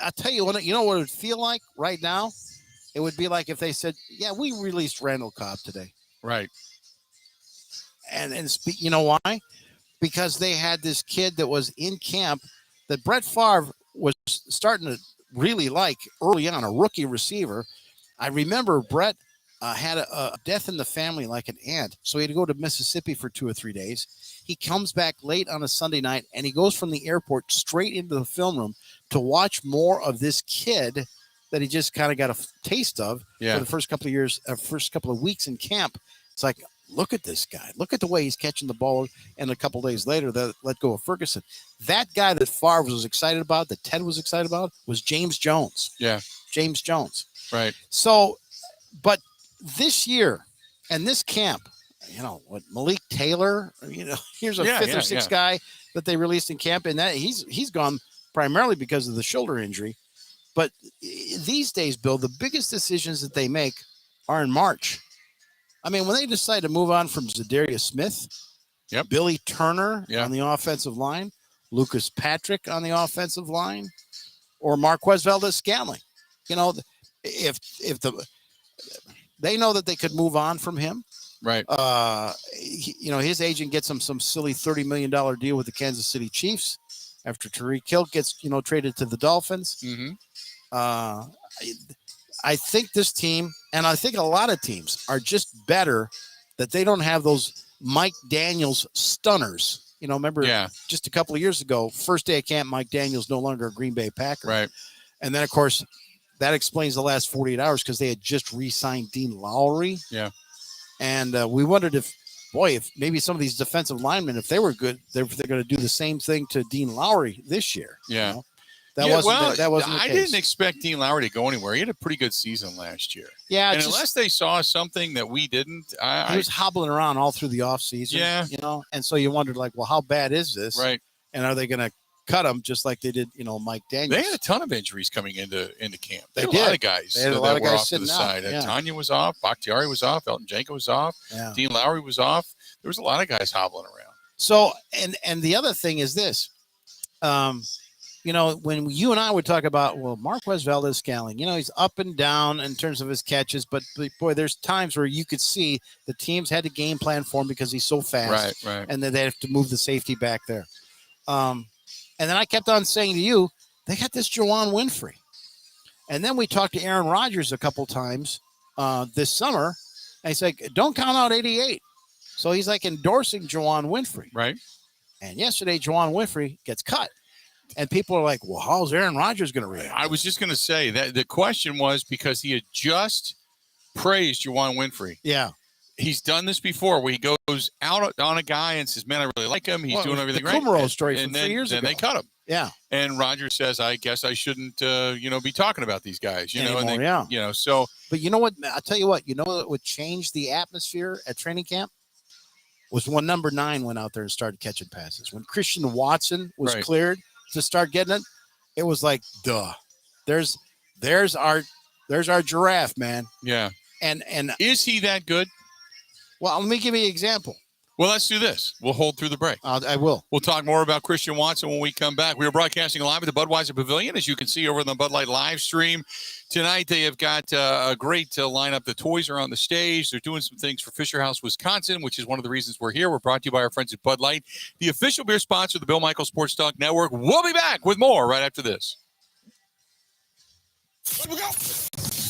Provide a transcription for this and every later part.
I'll tell you what. You know what it would feel like right now? It would be like if they said, "Yeah, we released Randall Cobb today," Right. and you know why? Because they had this kid that was in camp that Brett Favre was starting to really like early on, a rookie receiver. I remember Brett had a death in the family like an aunt, so he had to go to Mississippi for 2 or 3 days. He comes back late on a Sunday night, and he goes from the airport straight into the film room to watch more of this kid that he just kind of got a taste of for the first couple of years, first couple of weeks in camp. It's like, look at this guy. Look at the way he's catching the ball. And a couple of days later, they let go of Ferguson. That guy that Favre was excited about, that Ted was excited about, was James Jones. Yeah. James Jones. Right. So, but this year and this camp, what Malik Taylor, here's a fifth or sixth guy that they released in camp, and that he's gone primarily because of the shoulder injury. But these days, Bill, the biggest decisions that they make are in March. I mean, when they decide to move on from Zadarius Smith, Billy Turner on the offensive line, Lucas Patrick on the offensive line, or Marquez Valdez-Scantling, if they know that they could move on from him. Right. His agent gets him some silly $30 million deal with the Kansas City Chiefs after Tyreek Hill gets, traded to the Dolphins. Mm-hmm. I think this team, and I think a lot of teams, are just better that they don't have those Mike Daniels stunners. Remember just a couple of years ago, first day of camp, Mike Daniels no longer a Green Bay Packer. Right. And then, of course, that explains the last 48 hours because they had just re-signed Dean Lowry. Yeah. And we wondered if maybe some of these defensive linemen, if they were good, they're going to do the same thing to Dean Lowry this year. Yeah. That wasn't the I case. didn't expect Dean Lowry to go anywhere. He had a pretty good season last year. Yeah. And unless they saw something that we didn't. He was hobbling around all through the offseason. Yeah. And so you wondered, like, well, how bad is this? Right. And are they going to cut him just like they did, Mike Daniels? They had a ton of injuries coming into camp. They had did. A lot of guys. They had a lot of guys off to the side. Yeah. Tanya was off. Bakhtiari was off. Elton Jenkins was off. Yeah. Dean Lowry was off. There was a lot of guys hobbling around. So, and the other thing is this, when you and I would talk about, well, Marquez Valdez-Scantling, he's up and down in terms of his catches, but boy, there's times where you could see the teams had to game plan for him because he's so fast. Right. And then they have to move the safety back there. And then I kept on saying to you, they got this Juwan Winfrey. And then we talked to Aaron Rodgers a couple times this summer, and he's like, don't count out 88. So he's like endorsing Juwan Winfrey. Right. And yesterday, Juwan Winfrey gets cut. And people are like, well, how's Aaron Rodgers going to react? I was just going to say that the question was because he had just praised Juwan Winfrey. Yeah. He's done this before where he goes out on a guy and says, man, I really like him. He's doing everything right. The Kumaro story from 3 years ago. And they cut him. Yeah. And Rodgers says, I guess I shouldn't, be talking about these guys, Anymore, so. But you know what? I'll tell you what, what would change the atmosphere at training camp was when number 9 went out there and started catching passes. When Christian Watson was cleared to start getting it, it was like, duh. There's our giraffe, man. Yeah. And is he that good? Well, let me give you an example. Well, let's do this. We'll hold through the break. I will. We'll talk more about Christian Watson when we come back. We are broadcasting live at the Budweiser Pavilion, as you can see over on the Bud Light live stream. Tonight, they have got a great lineup. The toys are on the stage. They're doing some things for Fisher House, Wisconsin, which is one of the reasons we're here. We're brought to you by our friends at Bud Light, the official beer sponsor of the Bill Michaels Sports Talk Network. We'll be back with more right after this.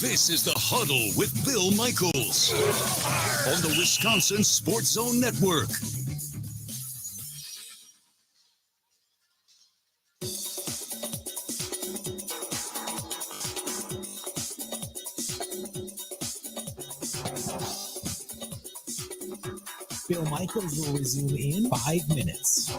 This is the Huddle with Bill Michaels on the Wisconsin Sports Zone Network. Bill Michaels will resume in 5 minutes.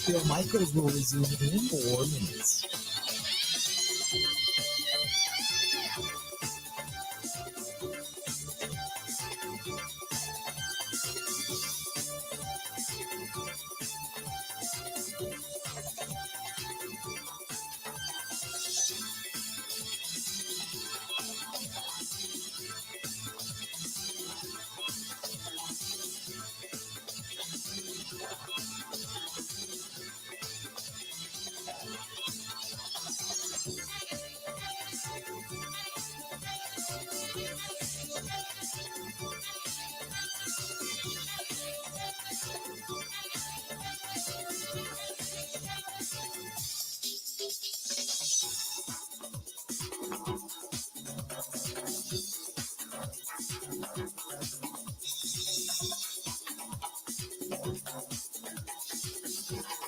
Bill Michaels will resume in 4 minutes.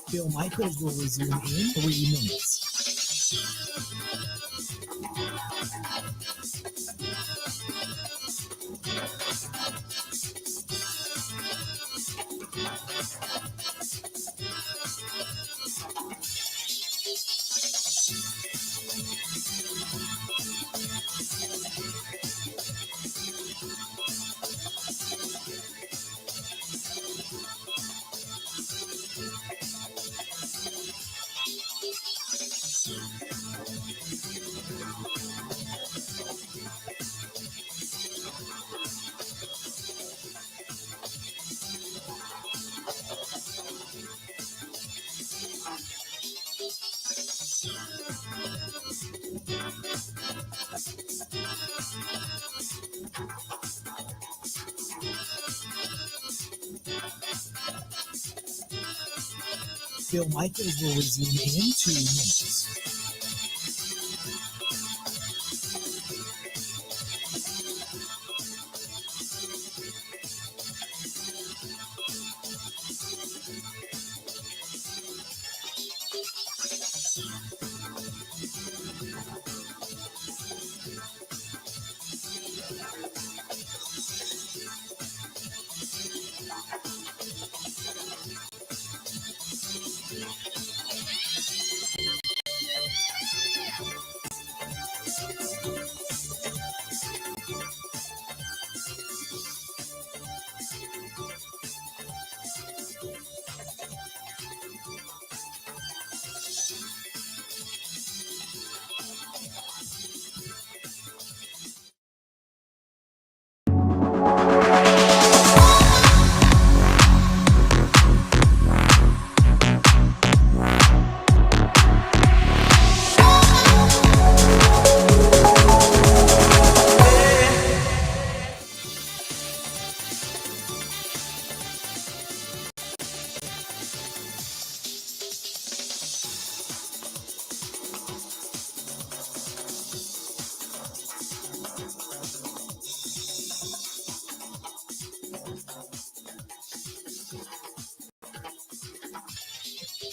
Bill Michaels will resume in 3 minutes. Bill Michaels will resume in 2 minutes.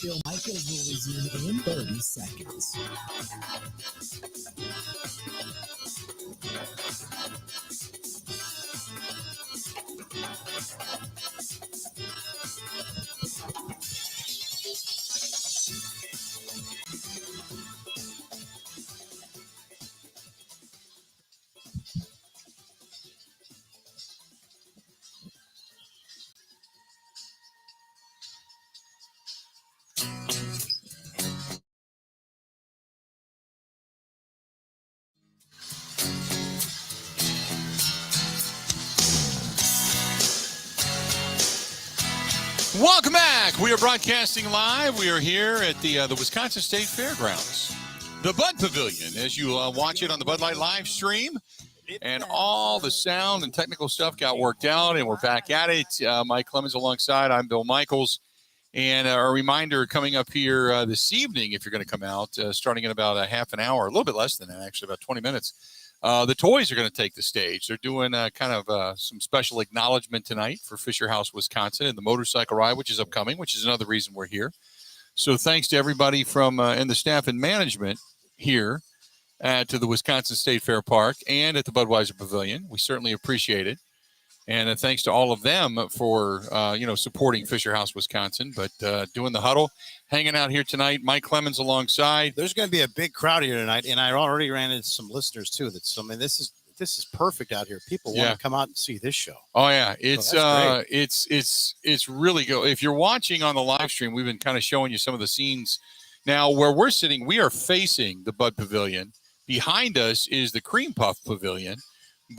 Bill Michaels will resume in 30 seconds. Welcome back. We are broadcasting live. We are here at the Wisconsin State Fairgrounds, the Bud Pavilion, as you watch it on the Bud Light live stream. And all the sound and technical stuff got worked out, and we're back at it. Mike Clemens alongside. I'm Bill Michaels. And a reminder coming up here this evening, if you're going to come out, starting in about a half an hour, a little bit less than that, actually, about 20 minutes. The toys are going to take the stage. They're doing some special acknowledgement tonight for Fisher House, Wisconsin, and the motorcycle ride, which is upcoming, which is another reason we're here. So thanks to everybody from and the staff and management here to the Wisconsin State Fair Park and at the Budweiser Pavilion. We certainly appreciate it. And thanks to all of them for, supporting Fisher House, Wisconsin. But doing the huddle, hanging out here tonight. Mike Clemens alongside. There's going to be a big crowd here tonight, and I already ran into some listeners too. This is perfect out here. People want to come out and see this show. Oh yeah, it's great. it's really good. If you're watching on the live stream, we've been kind of showing you some of the scenes. Now, where we're sitting, we are facing the Bud Pavilion. Behind us is the Cream Puff Pavilion.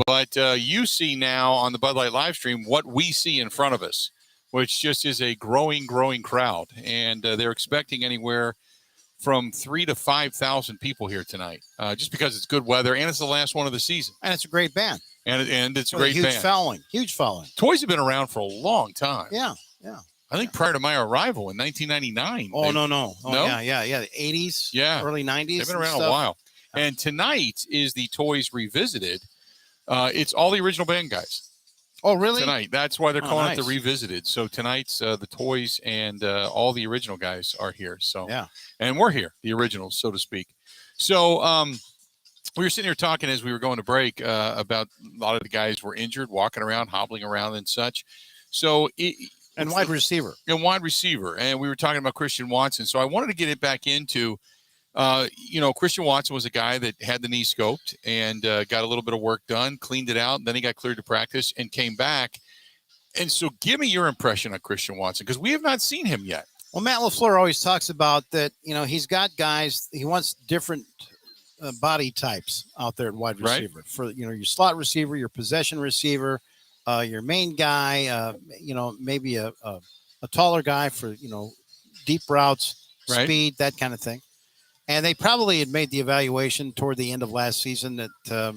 But you see now on the Bud Light live stream what we see in front of us, which just is a growing crowd. And they're expecting anywhere from 3,000 to 5,000 people here tonight, just because it's good weather and it's the last one of the season. And it's a great band. And it's a great band. Huge following. Toys have been around for a long time. Yeah. I think prior to my arrival in 1999. Oh, no. No? Yeah. The 80s, early 90s. They've been around a while. And tonight is the Toys Revisited. It's all the original band guys. Oh, really? Tonight. That's why they're calling it the Revisited. So tonight's the Toys and all the original guys are here. So and we're here, the originals, so to speak. So we were sitting here talking as we were going to break about a lot of the guys were injured, walking around, hobbling around and such. So wide receiver. And wide receiver. And we were talking about Christian Watson. So I wanted to get it back into Christian Watson was a guy that had the knee scoped and got a little bit of work done, cleaned it out, and then he got cleared to practice and came back. And so give me your impression on Christian Watson, because we have not seen him yet. Well, Matt LaFleur always talks about that, he's got guys, he wants different body types out there at wide receiver. Right. For, your slot receiver, your possession receiver, your main guy, maybe a taller guy for, deep routes, speed, that kind of thing. And they probably had made the evaluation toward the end of last season that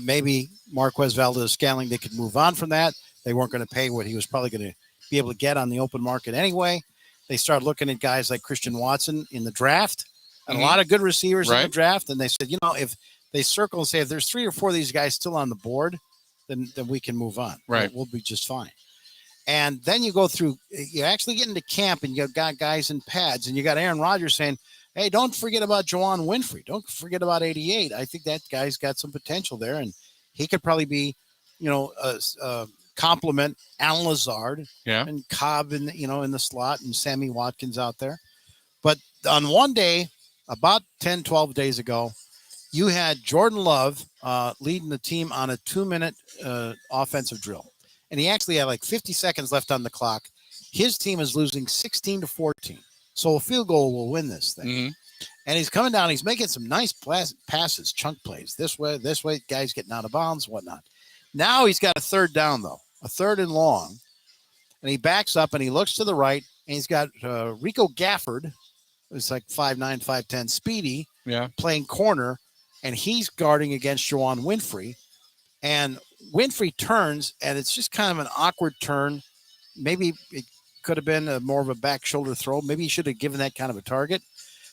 maybe Marquez Valdez-Scantling, they could move on from that. They weren't going to pay what he was probably going to be able to get on the open market anyway. They started looking at guys like Christian Watson in the draft and a lot of good receivers in the draft. And they said, if they circle and say, if there's 3 or 4 of these guys still on the board, then we can move on. Right. We'll be just fine. And then you actually get into camp and you've got guys in pads and you got Aaron Rodgers saying, hey, don't forget about Juwan Winfrey. Don't forget about 88. I think that guy's got some potential there, and he could probably be, complement Alan Lazard and Cobb in the slot and Sammy Watkins out there. But on one day, about 10, 12 days ago, you had Jordan Love leading the team on a 2-minute offensive drill. And he actually had like 50 seconds left on the clock. His team is losing 16-14. So a field goal will win this thing. Mm-hmm. And he's coming down. He's making some nice passes, chunk plays. This way, guys getting out of bounds, whatnot. Now he's got a third down, though, a third and long. And he backs up and he looks to the right. And he's got Rico Gafford, who's like 5'9", 5'10", speedy, playing corner. And he's guarding against Juwan Winfrey. And Winfrey turns, and it's just kind of an awkward turn. Maybe it could have been more of a back shoulder throw. Maybe he should have given that kind of a target.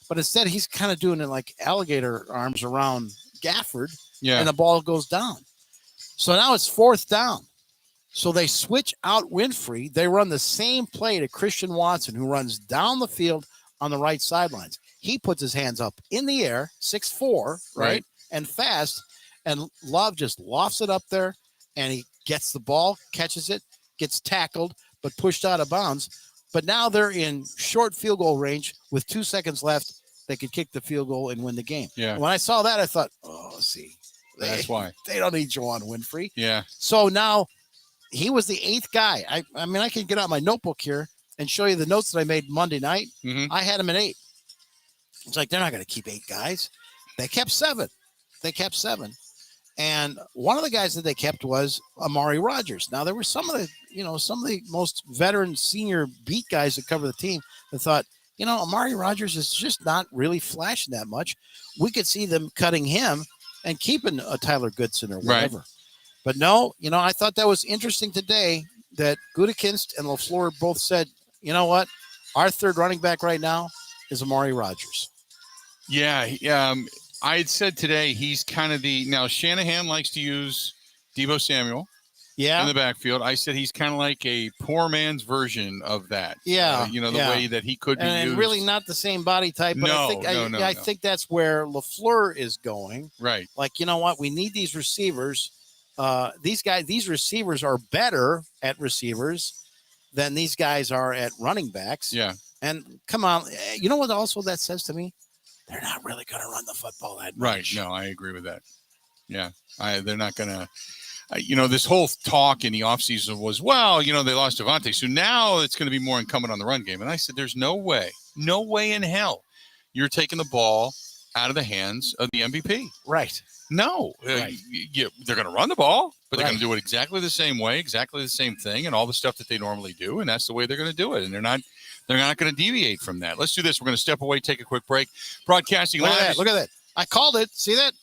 But instead, he's kind of doing it like alligator arms around Gafford, and the ball goes down. So now it's 4th down. So they switch out Winfrey. They run the same play to Christian Watson, who runs down the field on the right sidelines. He puts his hands up in the air, 6'4", right, and fast, and Love just lofts it up there, and he gets the ball, catches it, gets tackled, but pushed out of bounds. But now they're in short field goal range with 2 seconds left. They could kick the field goal and win the game. Yeah. When I saw that, I thought, that's why they don't need Juwan Winfrey. Yeah. So now he was the 8th guy. I mean, I can get out my notebook here and show you the notes that I made Monday night. Mm-hmm. I had him at 8. It's like, they're not going to keep 8 guys. They kept 7. And one of the guys that they kept was Amari Rodgers. Now, there were some of the most veteran senior beat guys that cover the team that thought, Amari Rodgers is just not really flashing that much. We could see them cutting him and keeping a Tyler Goodson or whatever. Right. But no, I thought that was interesting today that Gutekunst and LaFleur both said, you know what? Our third running back right now is Amari Rodgers. Yeah. I had said today he's kind of now Shanahan likes to use Deebo Samuel in the backfield. I said he's kind of like a poor man's version of that. Yeah. The way that he could be used. And really not the same body type. But I think that's where LaFleur is going. Right. Like, you know what? We need these receivers these receivers are better at receivers than these guys are at running backs. Yeah. And come on, you know what also that says to me? They're not really going to run the football that much. Right. No, I agree with that. Yeah. They're not going to. This whole talk in the offseason was, well, they lost Devontae. So now it's going to be more incumbent on the run game. And I said, there's no way in hell you're taking the ball out of the hands of the MVP. Right. No. Right. They're going to run the ball, but they're Right. going to do it exactly the same way, exactly the same thing, and all the stuff that they normally do. And that's the way they're going to do it. And they're not going to deviate from that. Let's do this. We're going to step away, take a quick break. Broadcasting live. Look at that. I called it. See that?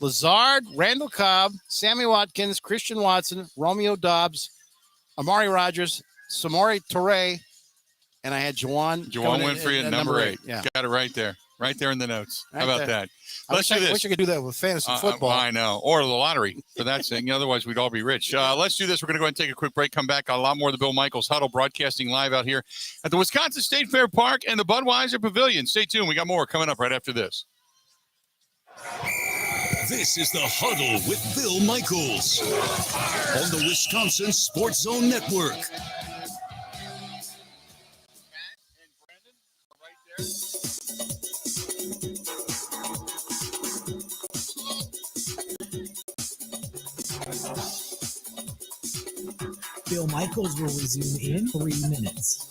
Lazard, Randall Cobb, Sammy Watkins, Christian Watson, Romeo Dobbs, Amari Rogers, Samori Toure, and I had Juwan Winfrey at number 8. Yeah. Got it right there. Right there in the notes. Right How about there. that? I wish I could do that with fantasy football. I know. Or the lottery for that thing. Otherwise, we'd all be rich. Let's do this. We're going to go ahead and take a quick break. Come back. A lot more of the Bill Michaels Huddle broadcasting live out here at the Wisconsin State Fair Park and the Budweiser Pavilion. Stay tuned. We got more coming up right after this. This is the Huddle with Bill Michaels on the Wisconsin Sports Zone Network. Bill Michaels will resume in 3 minutes.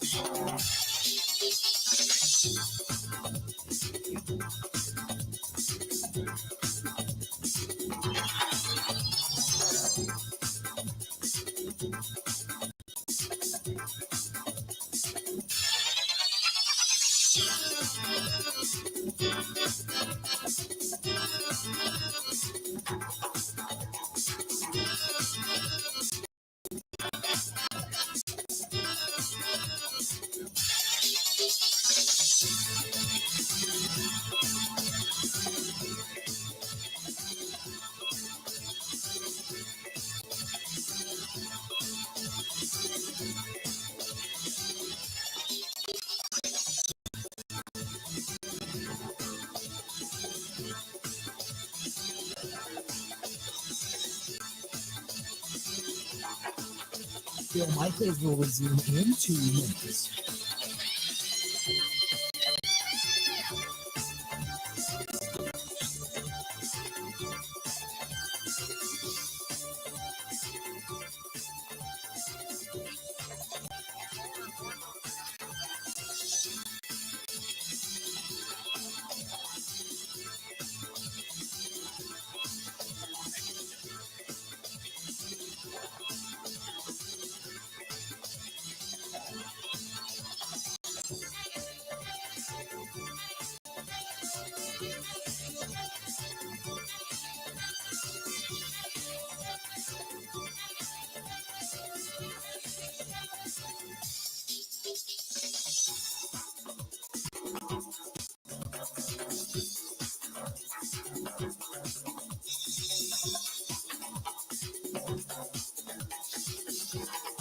Bill Michaels will resume in 2 minutes.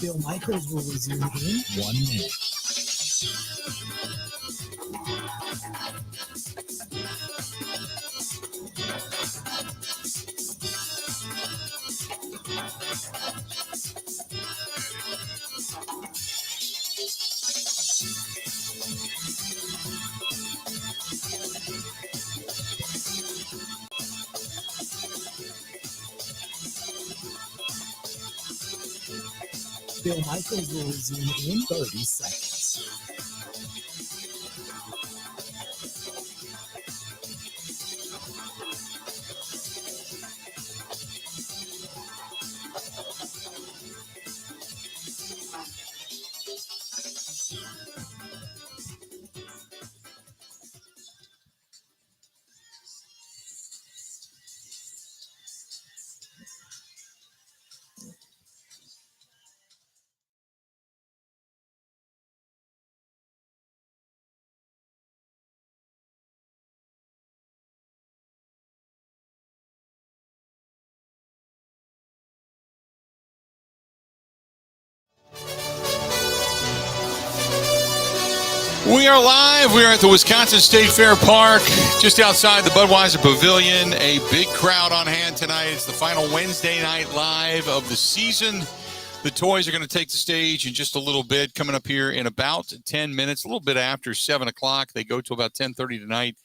Bill Michaels will resume in 1 minute. Bill Michaels will resume in 30 seconds. We are live. We are at the Wisconsin State Fair Park, just outside the Budweiser Pavilion. A big crowd on hand tonight. It's the final Wednesday night live of the season. The toys are going to take the stage in just a little bit, coming up here in about 10 minutes, a little bit after 7 o'clock. They go to about 10:30 tonight,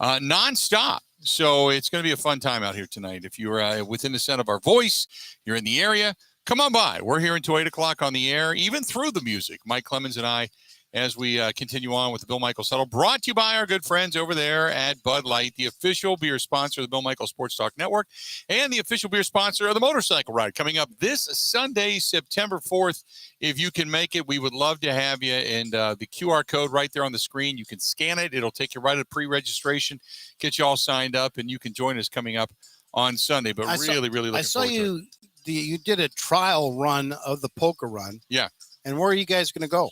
nonstop. So it's going to be a fun time out here tonight. If you're within the sound of our voice, you're in the area, come on by. We're here until 8 o'clock on the air, even through the music. Mike Clemens and I, as we continue on with the Bill Michaels Huddle, brought to you by our good friends over there at Bud Light, the official beer sponsor of the Bill Michaels Sports Talk Network, and the official beer sponsor of the motorcycle ride coming up this Sunday, September 4th. If you can make it, we would love to have you. And the QR code right there on the screen, you can scan it. It'll take you right to pre-registration, get you all signed up, and you can join us coming up on Sunday. But really looking forward to it. You did a trial run of the poker run. Yeah. And where are you guys going to go?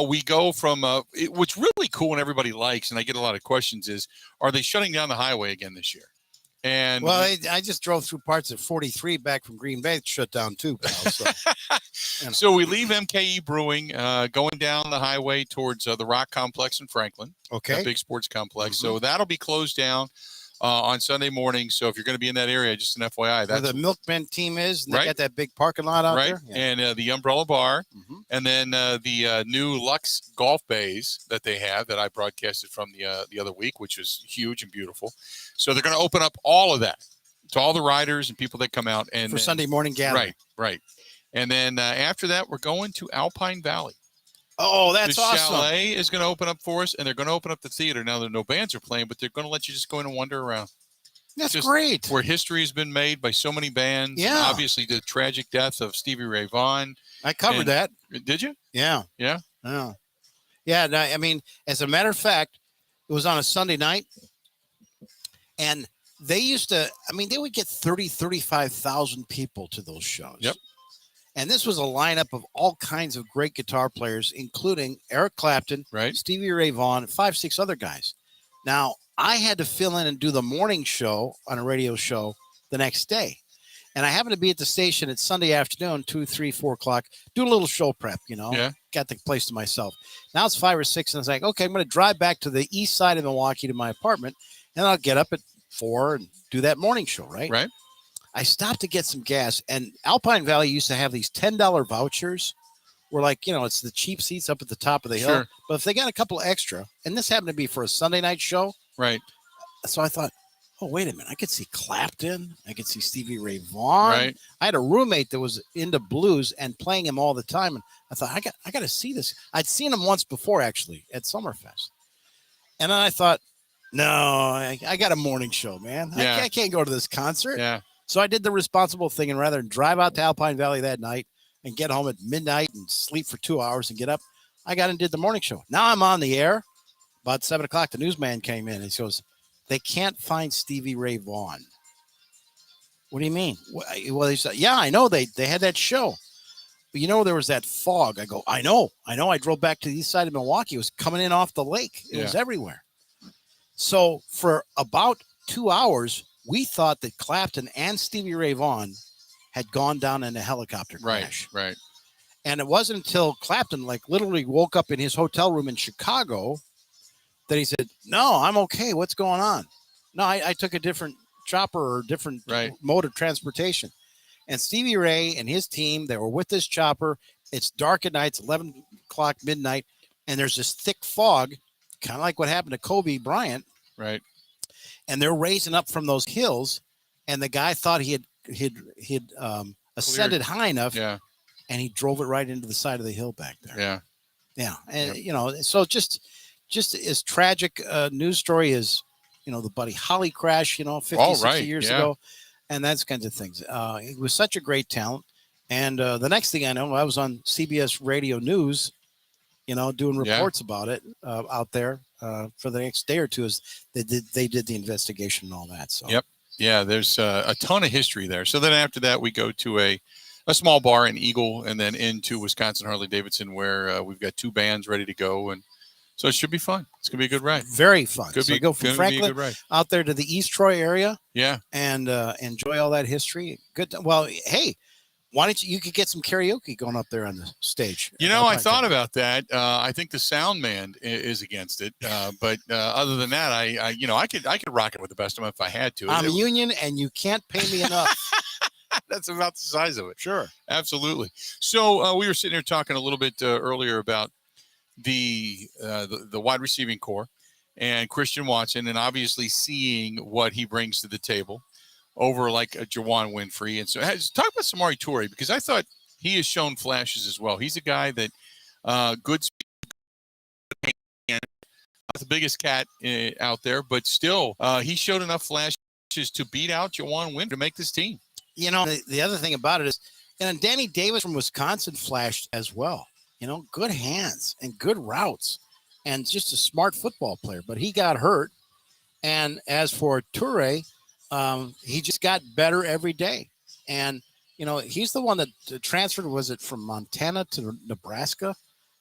We go from what's really cool and everybody likes, and I get a lot of questions, is are they shutting down the highway again this year? And well, I just drove through parts of 43 back from Green Bay. It's shut down too, pal. So, so we leave MKE Brewing, going down the highway towards the Rock Complex in Franklin. Okay. A big sports complex. So that'll be closed down on Sunday morning. So if you're going to be in that area, just an FYI. That's where the Milkman team is. And right. They got that big parking lot out right. there. Yeah. And the Umbrella Bar. And then the new Lux Golf Bays that they have that I broadcasted from the other week, which is huge and beautiful. So they're going to open up all of that to all the riders and people that come out. And for Sunday morning gathering. Right. And then after that, we're going to Alpine Valley. Oh, that's the awesome. Chalet is going to open up for us, and they're going to open up the theater. Now, there are no bands are playing, but they're going to let you just go in and wander around. That's great. Where history has been made by so many bands. Yeah. Obviously, the tragic death of Stevie Ray Vaughan. I covered that. Did you? Yeah. Yeah? Oh. Yeah. No, I mean, as a matter of fact, it was on a Sunday night, and they used to, they would get 35,000 people to those shows. Yep. And this was a lineup of all kinds of great guitar players, including Eric Clapton, right, Stevie Ray Vaughan, and 5-6 other guys. Now, I had to fill in and do the morning show on a radio show the next day. And I happened to be at the station at Sunday afternoon, 2, 3, 4 o'clock, doing a little show prep, Yeah. Got the place to myself. Now it's 5 or 6, and I was like, okay, I'm going to drive back to the east side of Milwaukee to my apartment, and I'll get up at 4 and do that morning show, right? Right. I stopped to get some gas, and Alpine Valley used to have these $10 vouchers where, it's the cheap seats up at the top of the hill. Sure. But if they got a couple extra, and this happened to be for a Sunday night show. Right. So I thought, oh, wait a minute. I could see Clapton. I could see Stevie Ray Vaughan. Right. I had a roommate that was into blues and playing him all the time. And I thought, I got to see this. I'd seen him once before, actually, at Summerfest. And then I thought, no, I got a morning show, man. Yeah. I can't go to this concert. Yeah. So I did the responsible thing, and rather than drive out to Alpine Valley that night and get home at midnight and sleep for 2 hours and get up, I got and did the morning show. Now I'm on the air. About 7 o'clock, the newsman came in and he goes, they can't find Stevie Ray Vaughan. What do you mean? Well, he said, yeah, I know they had that show. But there was that fog. I go, I know. I drove back to the east side of Milwaukee. It was coming in off the lake. It was everywhere. So for about 2 hours, we thought that Clapton and Stevie Ray Vaughan had gone down in a helicopter crash. Right. And it wasn't until Clapton literally woke up in his hotel room in Chicago that he said, no, I'm okay. What's going on? No, I took a different chopper or different mode of transportation. And Stevie Ray and his team, they were with this chopper. It's dark at night. It's 11 o'clock, midnight. And there's this thick fog, kind of like what happened to Kobe Bryant. Right. And they're raising up from those hills, and the guy thought he had ascended high enough, and he drove it right into the side of the hill back there. Yeah, and so just as tragic a news story as the Buddy Holly crash, 50 years ago, and that's kinds of things. He was such a great talent, and the next thing I know, I was on CBS Radio News, doing reports about it out there. For the next day or two, as they did the investigation and all that. So yeah, there's a ton of history there. So then after that, we go to a small bar in Eagle, and then into Wisconsin Harley Davidson, where we've got 2 bands ready to go, and so it should be fun. It's gonna be a good ride. Very fun. Go from Franklin out there to the East Troy area. Yeah, and enjoy all that history. Good. Well, hey, Why don't you could get some karaoke going up there on the stage? I thought about that. I think the sound man is against it. But other than that, I could rock it with the best of them if I had to. I'm a union and you can't pay me enough. That's about the size of it. Sure. Absolutely. So we were sitting here talking a little bit earlier about the wide receiving core and Christian Watson, and obviously seeing what he brings to the table over like a Juwan Winfrey. And so talk about Samori Toure, because I thought he has shown flashes as well. He's a guy that good speed, not the biggest cat out there, but still he showed enough flashes to beat out Juwan Winfrey to make this team. The other thing about it is, and Danny Davis from Wisconsin flashed as well. Good hands and good routes and just a smart football player, but he got hurt. And as for Toure, he just got better every day. And, he's the one that transferred, was it from Montana to Nebraska,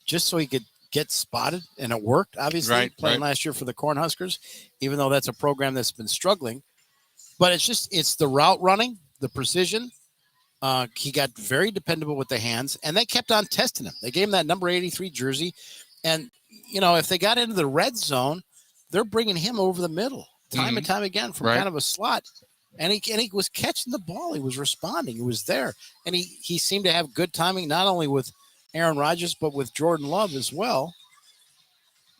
just so he could get spotted, and it worked, obviously, playing last year for the Cornhuskers, even though that's a program that's been struggling. But it's the route running, the precision. He got very dependable with the hands, and they kept on testing him. They gave him that number 83 jersey. And, if they got into the red zone, they're bringing him over the middle time and time again from kind of a slot. And he was catching the ball. He was responding. He was there. And he seemed to have good timing, not only with Aaron Rodgers, but with Jordan Love as well.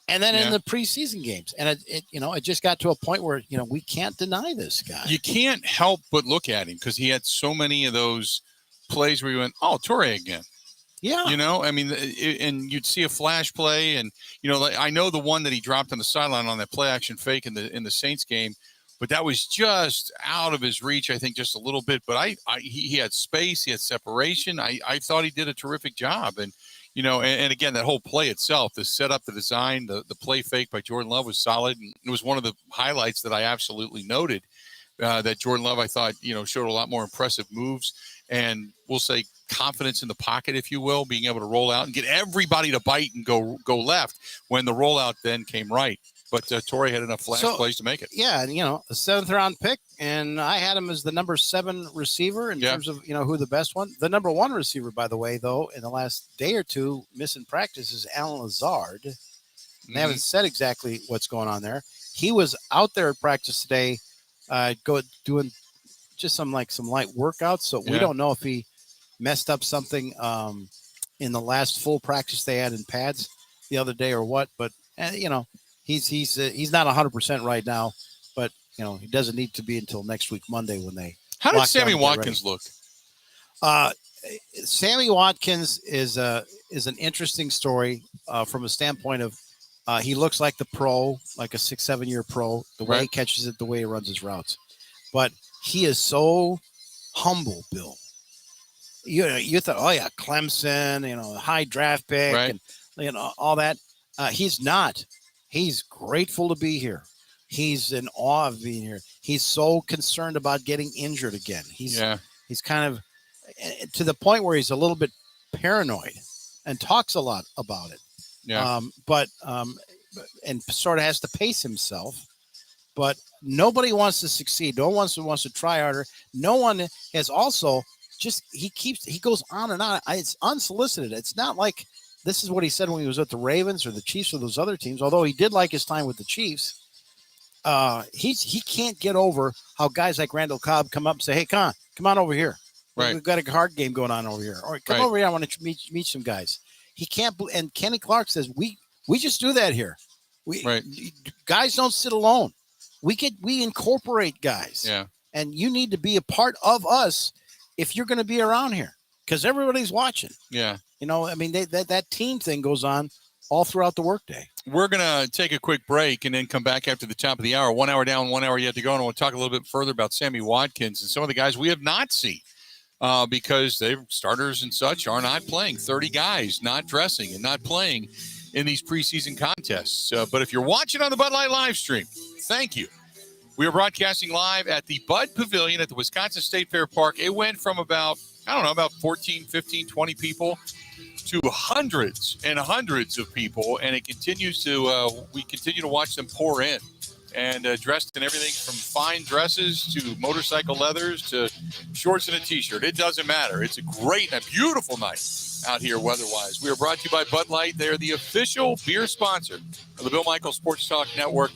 And then in the preseason games. And it just got to a point where, we can't deny this guy. You can't help but look at him because he had so many of those plays where you went, oh, Toure again. Yeah. And you'd see a flash play. And, I know the one that he dropped on the sideline on that play action fake in the Saints game, but that was just out of his reach, I think, just a little bit. But he had space. He had separation. I thought he did a terrific job. And, and again, that whole play itself, the setup, the design, the play fake by Jordan Love was solid. And it was one of the highlights that I absolutely noted, that Jordan Love, I thought, showed a lot more impressive moves and we'll say confidence in the pocket, if you will, being able to roll out and get everybody to bite and go left when the rollout then came right. But Toure had enough flash plays to make it. Yeah, and, a 7th-round pick, and I had him as the number 7 receiver in terms of, who the best one. The number 1 receiver, by the way, though, in the last day or two, missing practice is Alan Lazard. They haven't said exactly what's going on there. He was out there at practice today, doing just some light workouts. So we don't know if he messed up something in the last full practice they had in pads the other day or what. But he's not 100% right now. But he doesn't need to be until next week Monday when they. How did Sammy Watkins look? Sammy Watkins is an interesting story from a standpoint of he looks like the pro, like a 6-7 year pro, the way he catches it, the way he runs his routes. But he is so humble, Bill. You thought, oh yeah, Clemson, high draft pick, and all that. He's not. He's grateful to be here. He's in awe of being here. He's so concerned about getting injured again. He's kind of to the point where he's a little bit paranoid and talks a lot about it. Yeah. And sort of has to pace himself. But nobody wants to succeed. No one wants to try harder. No one has also he goes on and on. It's unsolicited. It's not like this is what he said when he was at the Ravens or the Chiefs or those other teams, although he did like his time with the Chiefs. He can't get over how guys like Randall Cobb come up and say, hey, come on over here. Right. We've got a card game going on over here. Or come over here. I want to meet some guys. He can't. And Kenny Clark says, we just do that here. Guys don't sit alone. We incorporate guys. Yeah. And you need to be a part of us if you're going to be around here because everybody's watching. Yeah. That team thing goes on all throughout the workday. We're going to take a quick break and then come back after the top of the hour. 1 hour down, 1 hour yet to go. And I want to talk a little bit further about Sammy Watkins and some of the guys we have not seen because they're starters and such are not playing. 30 guys not dressing and not playing in these preseason contests. But if you're watching on the Bud Light live stream, thank you. We are broadcasting live at the Bud Pavilion at the Wisconsin State Fair Park. It went from about 14, 15, 20 people to hundreds and hundreds of people, and it continues to we continue to watch them pour in. and dressed in everything from fine dresses to motorcycle leathers to shorts and a T-shirt. It doesn't matter. It's a great and a beautiful night out here weather-wise. We are brought to you by Bud Light. They're the official beer sponsor of the Bill Michaels Sports Talk Network.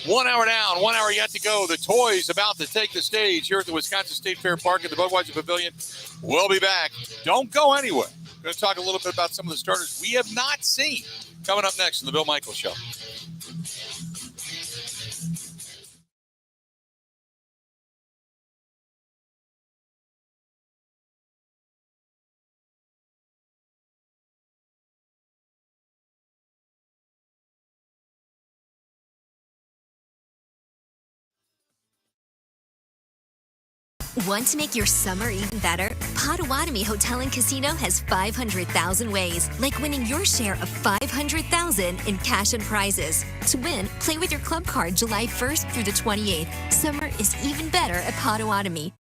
1 hour down, 1 hour yet to go. The toys about to take the stage here at the Wisconsin State Fair Park at the Budweiser Pavilion. We'll be back. Don't go anywhere. We're going to talk a little bit about some of the starters we have not seen coming up next on the Bill Michaels Show. Want to make your summer even better? Potawatomi Hotel and Casino has 500,000 ways, like winning your share of $500,000 in cash and prizes. To win, play with your club card July 1st through the 28th. Summer is even better at Potawatomi.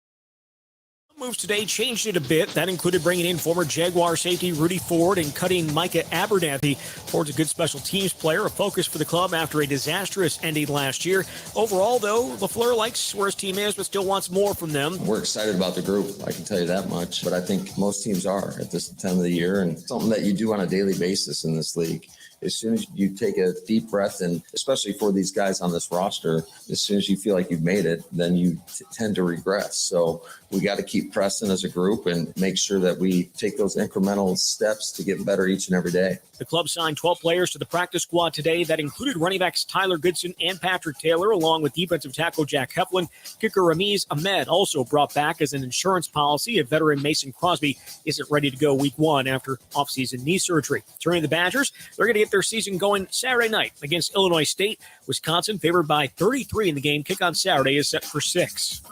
Moves today changed it a bit. That included bringing in former Jaguar safety Rudy Ford and cutting Micah Abernathy. Ford's a good special teams player, a focus for the club after a disastrous ending last year. Overall, though, LaFleur likes where his team is, but still wants more from them. We're excited about the group, I can tell you that much. But I think most teams are at this time of the year, and something that you do on a daily basis in this league. As soon as you take a deep breath, and especially for these guys on this roster, as soon as you feel like you've made it, then you tend to regress. So we got to keep pressing as a group and make sure that we take those incremental steps to get better each and every day. The club signed 12 players to the practice squad today. That included running backs Tyler Goodson and Patrick Taylor, along with defensive tackle Jack Heflin. Kicker Ramiz Ahmed also brought back as an insurance policy. A veteran Mason Crosby isn't ready to go week one after offseason knee surgery. Turning to the Badgers, they're going to get their season going Saturday night against Illinois State. Wisconsin favored by 33 in the game. Kick on Saturday is set for 6.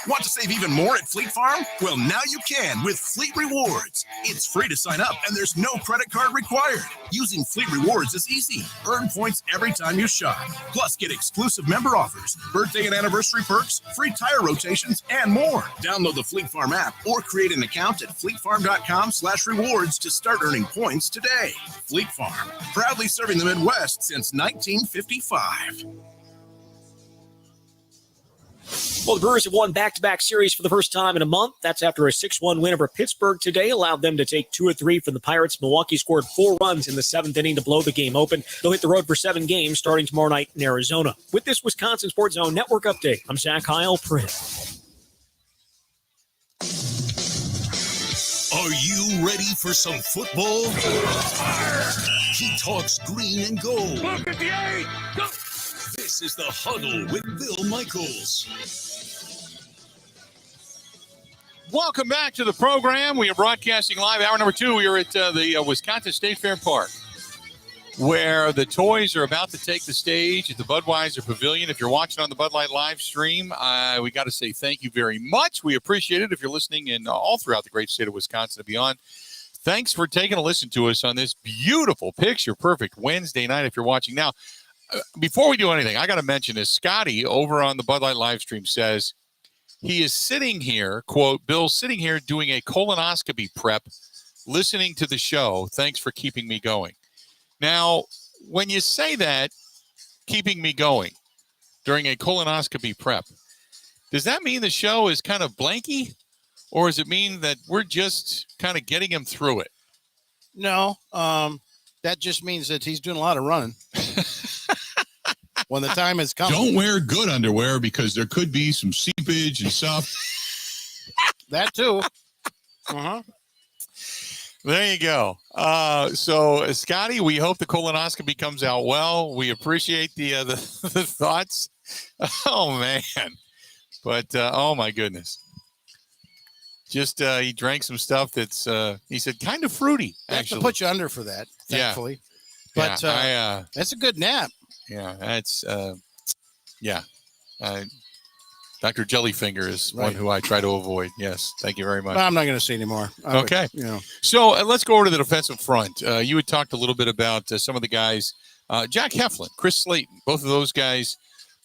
Want to save even more at Fleet Farm? Well, now you can with Fleet Rewards. It's free to sign up, and there's no credit card required. Using Fleet Rewards is easy. Earn points every time you shop. Plus, get exclusive member offers, birthday and anniversary perks, free tire rotations, and more. Download the Fleet Farm app or create an account at fleetfarm.com/rewards to start earning points today. Fleet Farm, proudly serving the Midwest since 1955. Well, the Brewers have won back-to-back series for the first time in a month. That's after a 6-1 win over Pittsburgh today allowed them to take 2 of 3 from the Pirates. Milwaukee scored 4 runs in the 7th inning to blow the game open. They'll hit the road for 7 games starting tomorrow night in Arizona. With this Wisconsin Sports Zone Network update, I'm Zach Heil, Print. Are you ready for some football? He talks green and gold. Look at the 8. Go. This is the Huddle with Bill Michaels. Welcome back to the program. We are broadcasting live. Hour number 2. We are at the Wisconsin State Fair Park, where the toys are about to take the stage at the Budweiser Pavilion. If you're watching on the Bud Light live stream, we got to say thank you very much. We appreciate it. If you're listening in all throughout the great state of Wisconsin and beyond, thanks for taking a listen to us on this beautiful picture-perfect Wednesday night if you're watching now. Before we do anything, I got to mention this. Scotty over on the Bud Light live stream says he is sitting here, quote, Bill's sitting here doing a colonoscopy prep, listening to the show. Thanks for keeping me going. Now, when you say that, keeping me going during a colonoscopy prep, does that mean the show is kind of blanky, or does it mean that we're just kind of getting him through it? No, that just means that he's doing a lot of running. When the time has come. Don't wear good underwear because there could be some seepage and stuff. That too. Uh-huh. There you go. So, Scotty, we hope the colonoscopy comes out well. We appreciate the thoughts. Oh, man. But, oh, my goodness. Just he drank some stuff that's, he said, kind of fruity, actually. To put you under for that, thankfully. Yeah. But that's a good nap. Yeah, that's, Dr. Jellyfinger is one who I try to avoid. Yes, thank you very much. I'm not going to say anymore. Okay. So let's go over to the defensive front. You had talked a little bit about some of the guys, Jack Heflin, Chris Slayton, both of those guys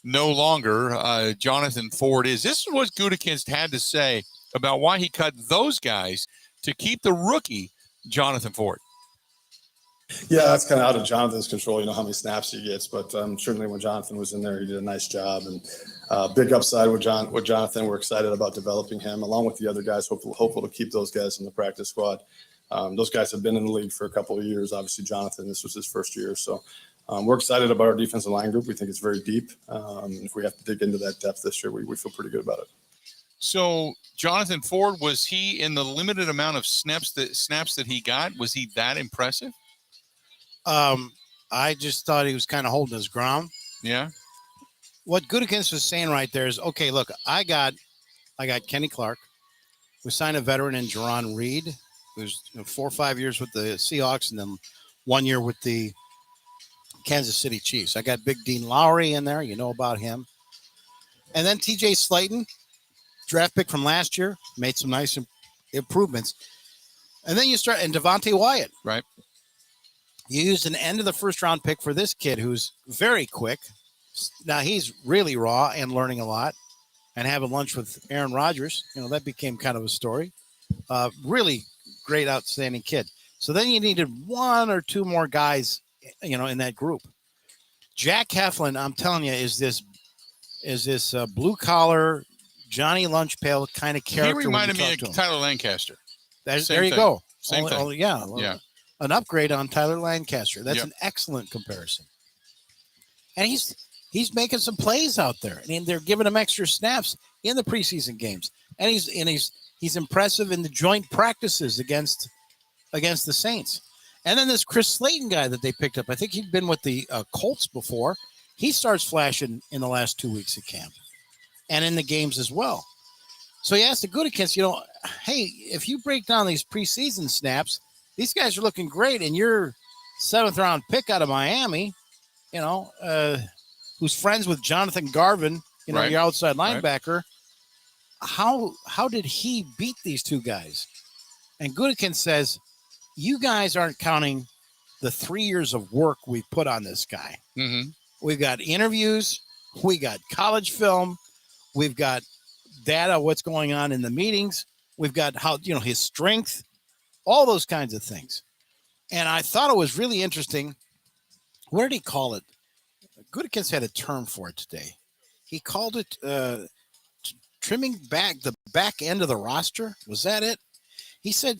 no longer. Jonathan Ford is. This is what Gutekunst had to say about why he cut those guys to keep the rookie, Jonathan Ford. Yeah, that's kind of out of Jonathan's control, how many snaps he gets. But certainly when Jonathan was in there, he did a nice job. And big upside with Jonathan. We're excited about developing him along with the other guys. Hopeful to keep those guys in the practice squad. Those guys have been in the league for a couple of years. Obviously, Jonathan, this was his first year. So we're excited about our defensive line group. We think it's very deep. If we have to dig into that depth this year, we feel pretty good about it. So Jonathan Ford, was he in the limited amount of snaps that he got? Was he that impressive? I just thought he was kind of holding his ground. Yeah. What Gutekunst was saying right there is, okay, look, I got Kenny Clark. We signed a veteran in Jerron Reed, who's 4 or 5 years with the Seahawks and then 1 year with the Kansas City Chiefs. I got Big Dean Lowry in there. You know about him. And then TJ Slayton, draft pick from last year, made some nice improvements. And then you start, and Devontae Wyatt. Right. You used an end of the first round pick for this kid who's very quick. Now he's really raw and learning a lot, and having lunch with Aaron Rodgers. That became kind of a story. Really great, outstanding kid. So then you needed 1 or 2 more guys, in that group. Jack Heflin, I'm telling you, is this blue collar Johnny Lunch Pail kind of character. He reminded me of Tyler Lancaster. There you go. Same thing. Yeah. An upgrade on Tyler Lancaster. That's Yep. an excellent comparison. And he's making some plays out there. I mean, they're giving him extra snaps in the preseason games. And he's impressive in the joint practices against the Saints. And then this Chris Slayton guy that they picked up, I think he'd been with the Colts before. He starts flashing in the last 2 weeks of camp and in the games as well. So he asked the Gutekunst, hey, if you break down these preseason snaps, these guys are looking great, and you're 7th-round pick out of Miami, who's friends with Jonathan Garvin, Right. your outside linebacker. Right. How did he beat these two guys? And Gutekunst says, you guys aren't counting the 3 years of work we put on this guy. Mm-hmm. We've got interviews, we got college film, we've got data, what's going on in the meetings, we've got how his strength, all those kinds of things. And I thought it was really interesting. What did he call it? Gutekunst had a term for it today. He called it trimming back the back end of the roster. Was that it? He said,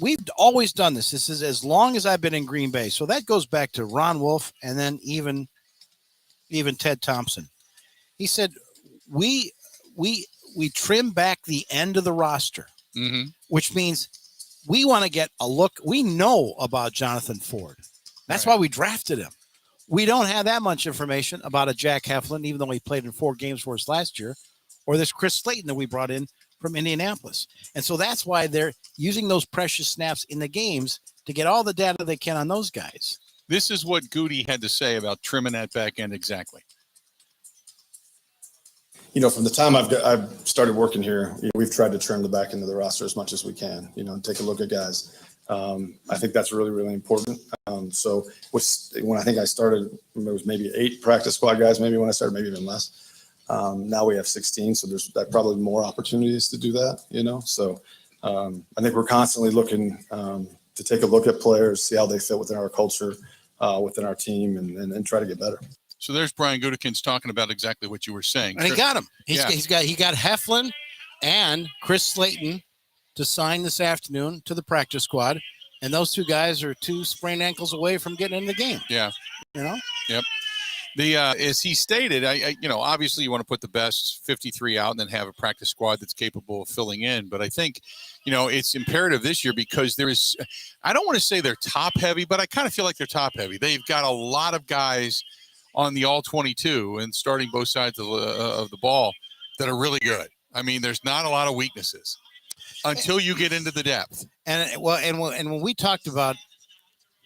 we've always done this. This is as long as I've been in Green Bay. So that goes back to Ron Wolf and then even Ted Thompson. He said, we trim back the end of the roster. Mm-hmm. Which means we want to get a look. We know about Jonathan Ford. That's why we drafted him. We don't have that much information about a Jack Heflin, even though he played in 4 games for us last year, or this Chris Slayton that we brought in from Indianapolis. And so that's why they're using those precious snaps in the games to get all the data they can on those guys. This is what Goody had to say about trimming that back end exactly. From the time I've started working here, we've tried to trim the back end of the roster as much as we can, and take a look at guys. I think that's really, really important. So when I think I started, there was maybe 8 practice squad guys, maybe when I started, maybe even less. Now we have 16, so there's probably more opportunities to do that, So I think we're constantly looking to take a look at players, see how they fit within our culture, within our team, and try to get better. So there's Brian Gutekunst talking about exactly what you were saying. And he got him. He Yeah. got Heflin and Chris Slayton to sign this afternoon to the practice squad. And those 2 guys are 2 sprained ankles away from getting in the game. Yeah. Yep. As he stated, obviously you want to put the best 53 out and then have a practice squad that's capable of filling in. But I think, it's imperative this year because I don't want to say they're top heavy, but I kind of feel like they're top heavy. They've got a lot of guys on the all 22 and starting both sides of the ball that are really good. I mean, there's not a lot of weaknesses until you get into the depth. And when we talked about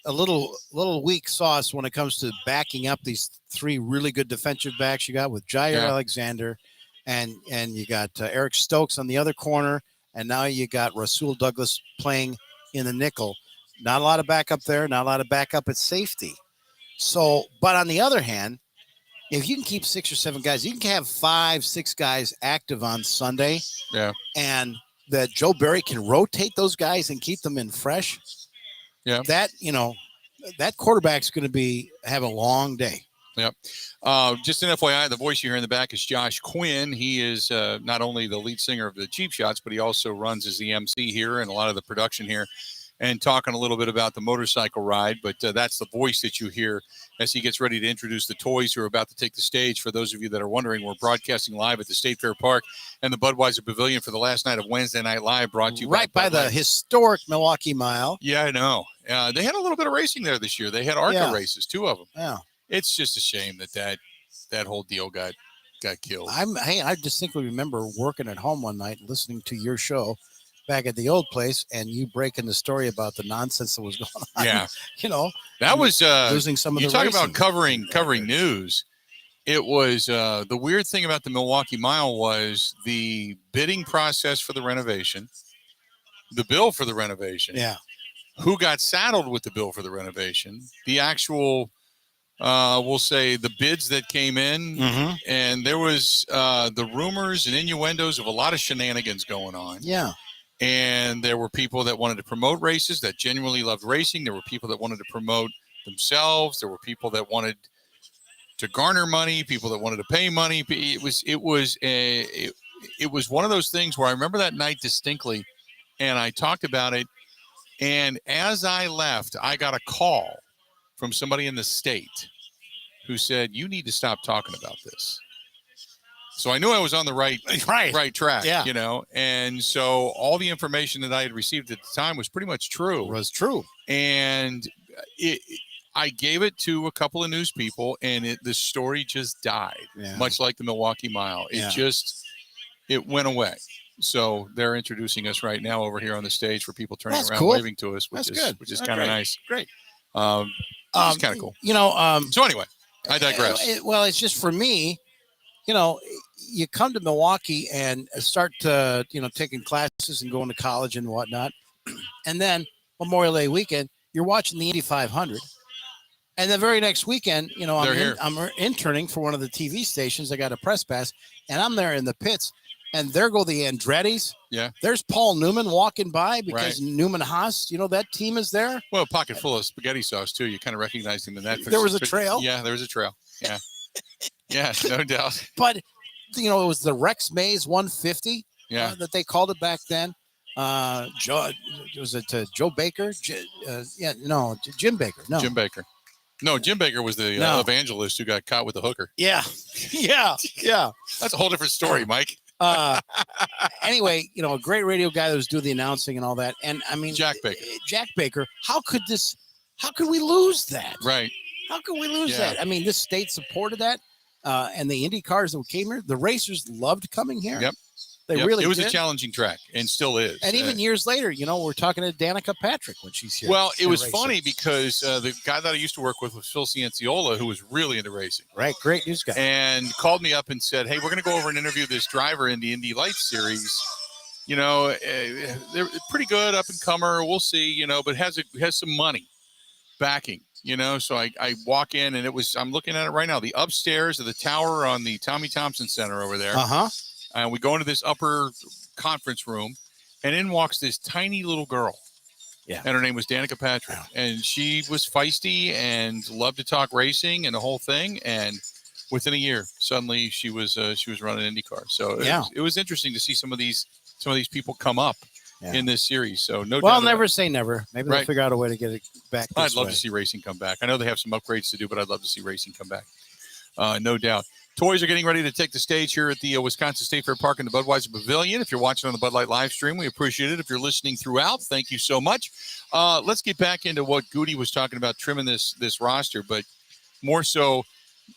a little weak sauce when it comes to backing up these 3 really good defensive backs you got with Jair Alexander and you got Eric Stokes on the other corner, and now you got Rasul Douglas playing in the nickel. Not a lot of backup there, not a lot of backup at safety. So, but on the other hand, if you can keep 6 or 7 guys, you can have 5, 6 guys active on Sunday. Yeah. And that Joe Barry can rotate those guys and keep them in fresh. Yeah. that that quarterback's going to have a long day. Yep. Just an FYI, the voice you hear in the back is Josh Quinn. He is not only the lead singer of the Cheap Shots, but he also runs as the MC here and a lot of the production here, and talking a little bit about the motorcycle ride. But that's the voice that you hear as he gets ready to introduce the toys who are about to take the stage. For those of you that are wondering, we're broadcasting live at the State Fair Park and the Budweiser Pavilion for the last night of Wednesday Night Live, brought to you right by the historic Milwaukee Mile. Yeah, I know. They had a little bit of racing there this year. They had ARCA races, 2 of them. Yeah. It's just a shame that whole deal got killed. I distinctly remember working at home one night, listening to your show back at the old place, and you breaking the story about the nonsense that was going on. Yeah, that was losing some of the. You talk racing. about covering news. It was the weird thing about the Milwaukee Mile was the bidding process for the renovation, the bill for the renovation. Yeah, who got saddled with the bill for the renovation, the actual. We'll say the bids that came in, and there was the rumors and innuendos of a lot of shenanigans going on. Yeah. And there were people that wanted to promote races that genuinely loved racing. There were people that wanted to promote themselves. There were people that wanted to garner money, people that wanted to pay money. It was one of those things where I remember that night distinctly, and I talked about it. And as I left, I got a call from somebody in the state who said, "You need to stop talking about this." So I knew I was on the right track, and so all the information that I had received at the time was pretty much true. It was true. And I gave it to a couple of news people, and the story just died, much like the Milwaukee Mile. It went away. So they're introducing us right now over here on the stage for people turning around waving to us, which is kind of nice. Great. It's kind of cool. So anyway, I digress. It's just for me, you come to Milwaukee and start to, taking classes and going to college and whatnot. And then Memorial Day weekend, you're watching the Indy 500. And the very next weekend, I'm interning for one of the TV stations. I got a press pass, and I'm there in the pits. And there go the Andretti's. Yeah. There's Paul Newman walking by because Newman Haas, that team is there. Well, a pocket full of spaghetti sauce, too. You kind of recognize him in that. There was a trail. Yeah, there was a trail. Yeah. Yeah, no doubt. But, it was the Rex Mays 150 that they called it back then. Joe Baker? Jim Baker. No. Jim Baker. No, Jim Baker was the evangelist who got caught with the hooker. Yeah. Yeah. That's a whole different story, Mike. Anyway, a great radio guy that was doing the announcing and all that. And I mean, Jack Baker, how could we lose that? Right. How could we lose that? I mean, this state supported that. And the Indy cars that came here, the racers loved coming here. Yep. They really It was did. a challenging track and still is. And even years later, we're talking to Danica Patrick when she's here. Well, it was funny because the guy that I used to work with was Phil Cianciola, who was really into racing. Right. Great news guy. And called me up and said, "Hey, we're going to go over and interview this driver in the Indy Lights series. They're pretty good, up and comer. We'll see, but has some money backing, So I walk in and I'm looking at it right now. The upstairs of the tower on the Tommy Thompson Center over there. And we go into this upper conference room, and in walks this tiny little girl. Yeah. And her name was Danica Patrick. And she was feisty and loved to talk racing and the whole thing. And within a year, suddenly she was running IndyCar. So it was interesting to see some of these people come up in this series. So Well, never say never. Maybe they'll figure out a way to get it back. I'd love to see racing come back. I know they have some upgrades to do, but I'd love to see racing come back. No doubt. Toys are getting ready to take the stage here at the Wisconsin State Fair Park in the Budweiser Pavilion. If you're watching on the Bud Light live stream, we appreciate it. If you're listening throughout, thank you so much. Let's get back into what Goody was talking about, trimming this roster, but more so,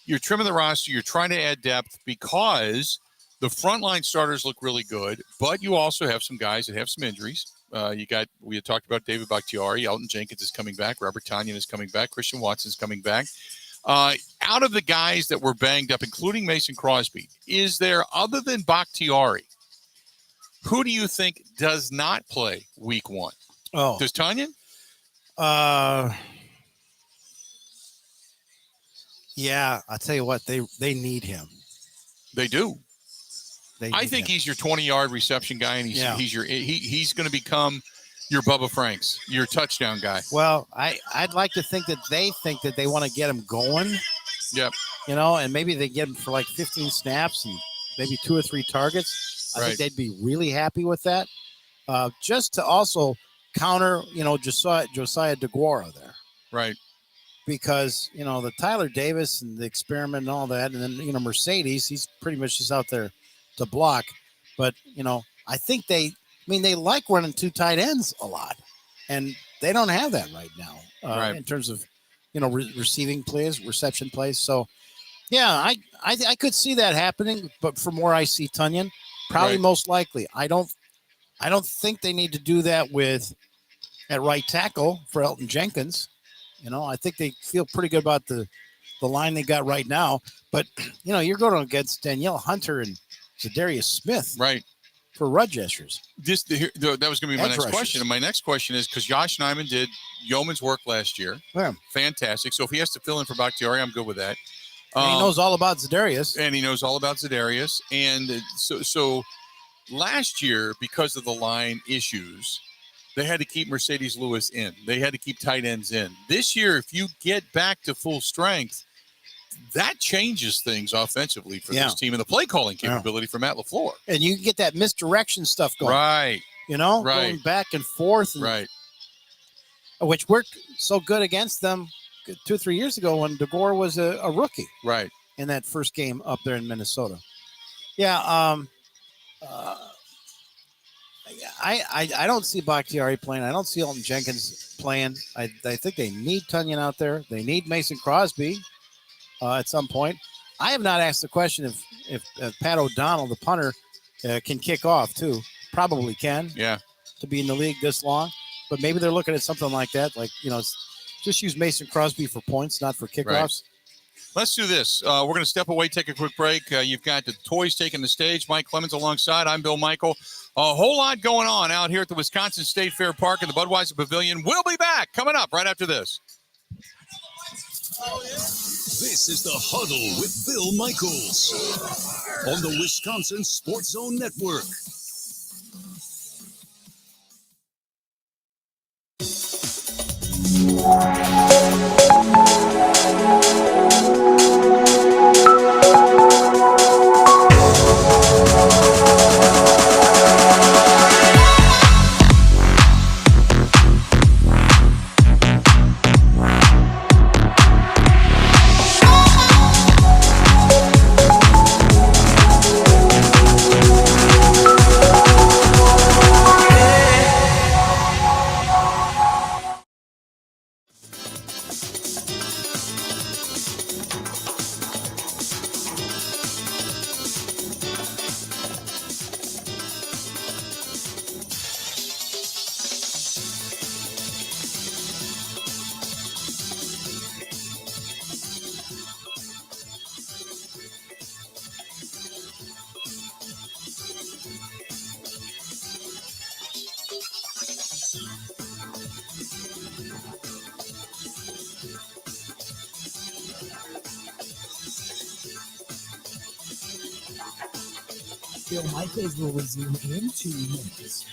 you're trimming the roster. You're trying to add depth because the frontline starters look really good, but you also have some guys that have some injuries. We had talked about David Bakhtiari. Elton Jenkins is coming back. Robert Tonyan is coming back. Christian Watson is coming back. Out of the guys that were banged up, including Mason Crosby, is there, other than Bakhtiari, who do you think does not play week 1? Oh. Does Tonyan? Yeah, I'll tell you what, they need him. They do. They I think him. He's your 20-yard reception guy, and he's going to become Your Bubba Franks, your touchdown guy. Well, I'd like to think that they want to get him going. Yep. You know, and maybe they get him for like 15 snaps and maybe 2 or 3 targets. I Right. think they'd be really happy with that. Just to also counter, Josiah DeGuara there. Right. Because, the Tyler Davis and the experiment and all that, and then, Mercedes, he's pretty much just out there to block. But, I think they like running 2 tight ends a lot. And they don't have that right now Right. in terms of, receiving plays, reception plays. So, yeah, I could see that happening. But from where I see Tunyon, probably Right. most likely. I don't think they need to do that at right tackle for Elton Jenkins. I think they feel pretty good about the line they got right now. But, you're going against Danielle Hunter and Zadarius Smith. Right. For rush gestures. That was going to be my Edge next rushers. question. And my next question is, because Josh Nyman did yeoman's work last year. Yeah. Fantastic. So if he has to fill in for Bakhtiari, I'm good with that. And he knows all about Zadarius. And so last year, because of the line issues, they had to keep Mercedes Lewis in. They had to keep tight ends in. This year, if you get back to full strength, that changes things offensively for this team and the play calling capability for Matt LaFleur. And you can get that misdirection stuff going. Right. Going back and forth. Right. Which worked so good against them 2 or 3 years ago when DeGore was a rookie. Right. In that first game up there in Minnesota. Yeah. I don't see Bakhtiari playing. I don't see Elton Jenkins playing. I think they need Tunyon out there. They need Mason Crosby at some point. I have not asked the question if Pat O'Donnell, the punter, can kick off too. Probably can. Yeah. To be in the league this long. But maybe they're looking at something like that. Like, just use Mason Crosby for points, not for kickoffs. Right. Let's do this. We're going to step away, take a quick break. You've got the toys taking the stage. Mike Clemens alongside. I'm Bill Michael. A whole lot going on out here at the Wisconsin State Fair Park in the Budweiser Pavilion. We'll be back coming up right after this. This is the Huddle with Bill Michaels on the Wisconsin Sports Zone Network. Bill Michaels will resume in 2 minutes.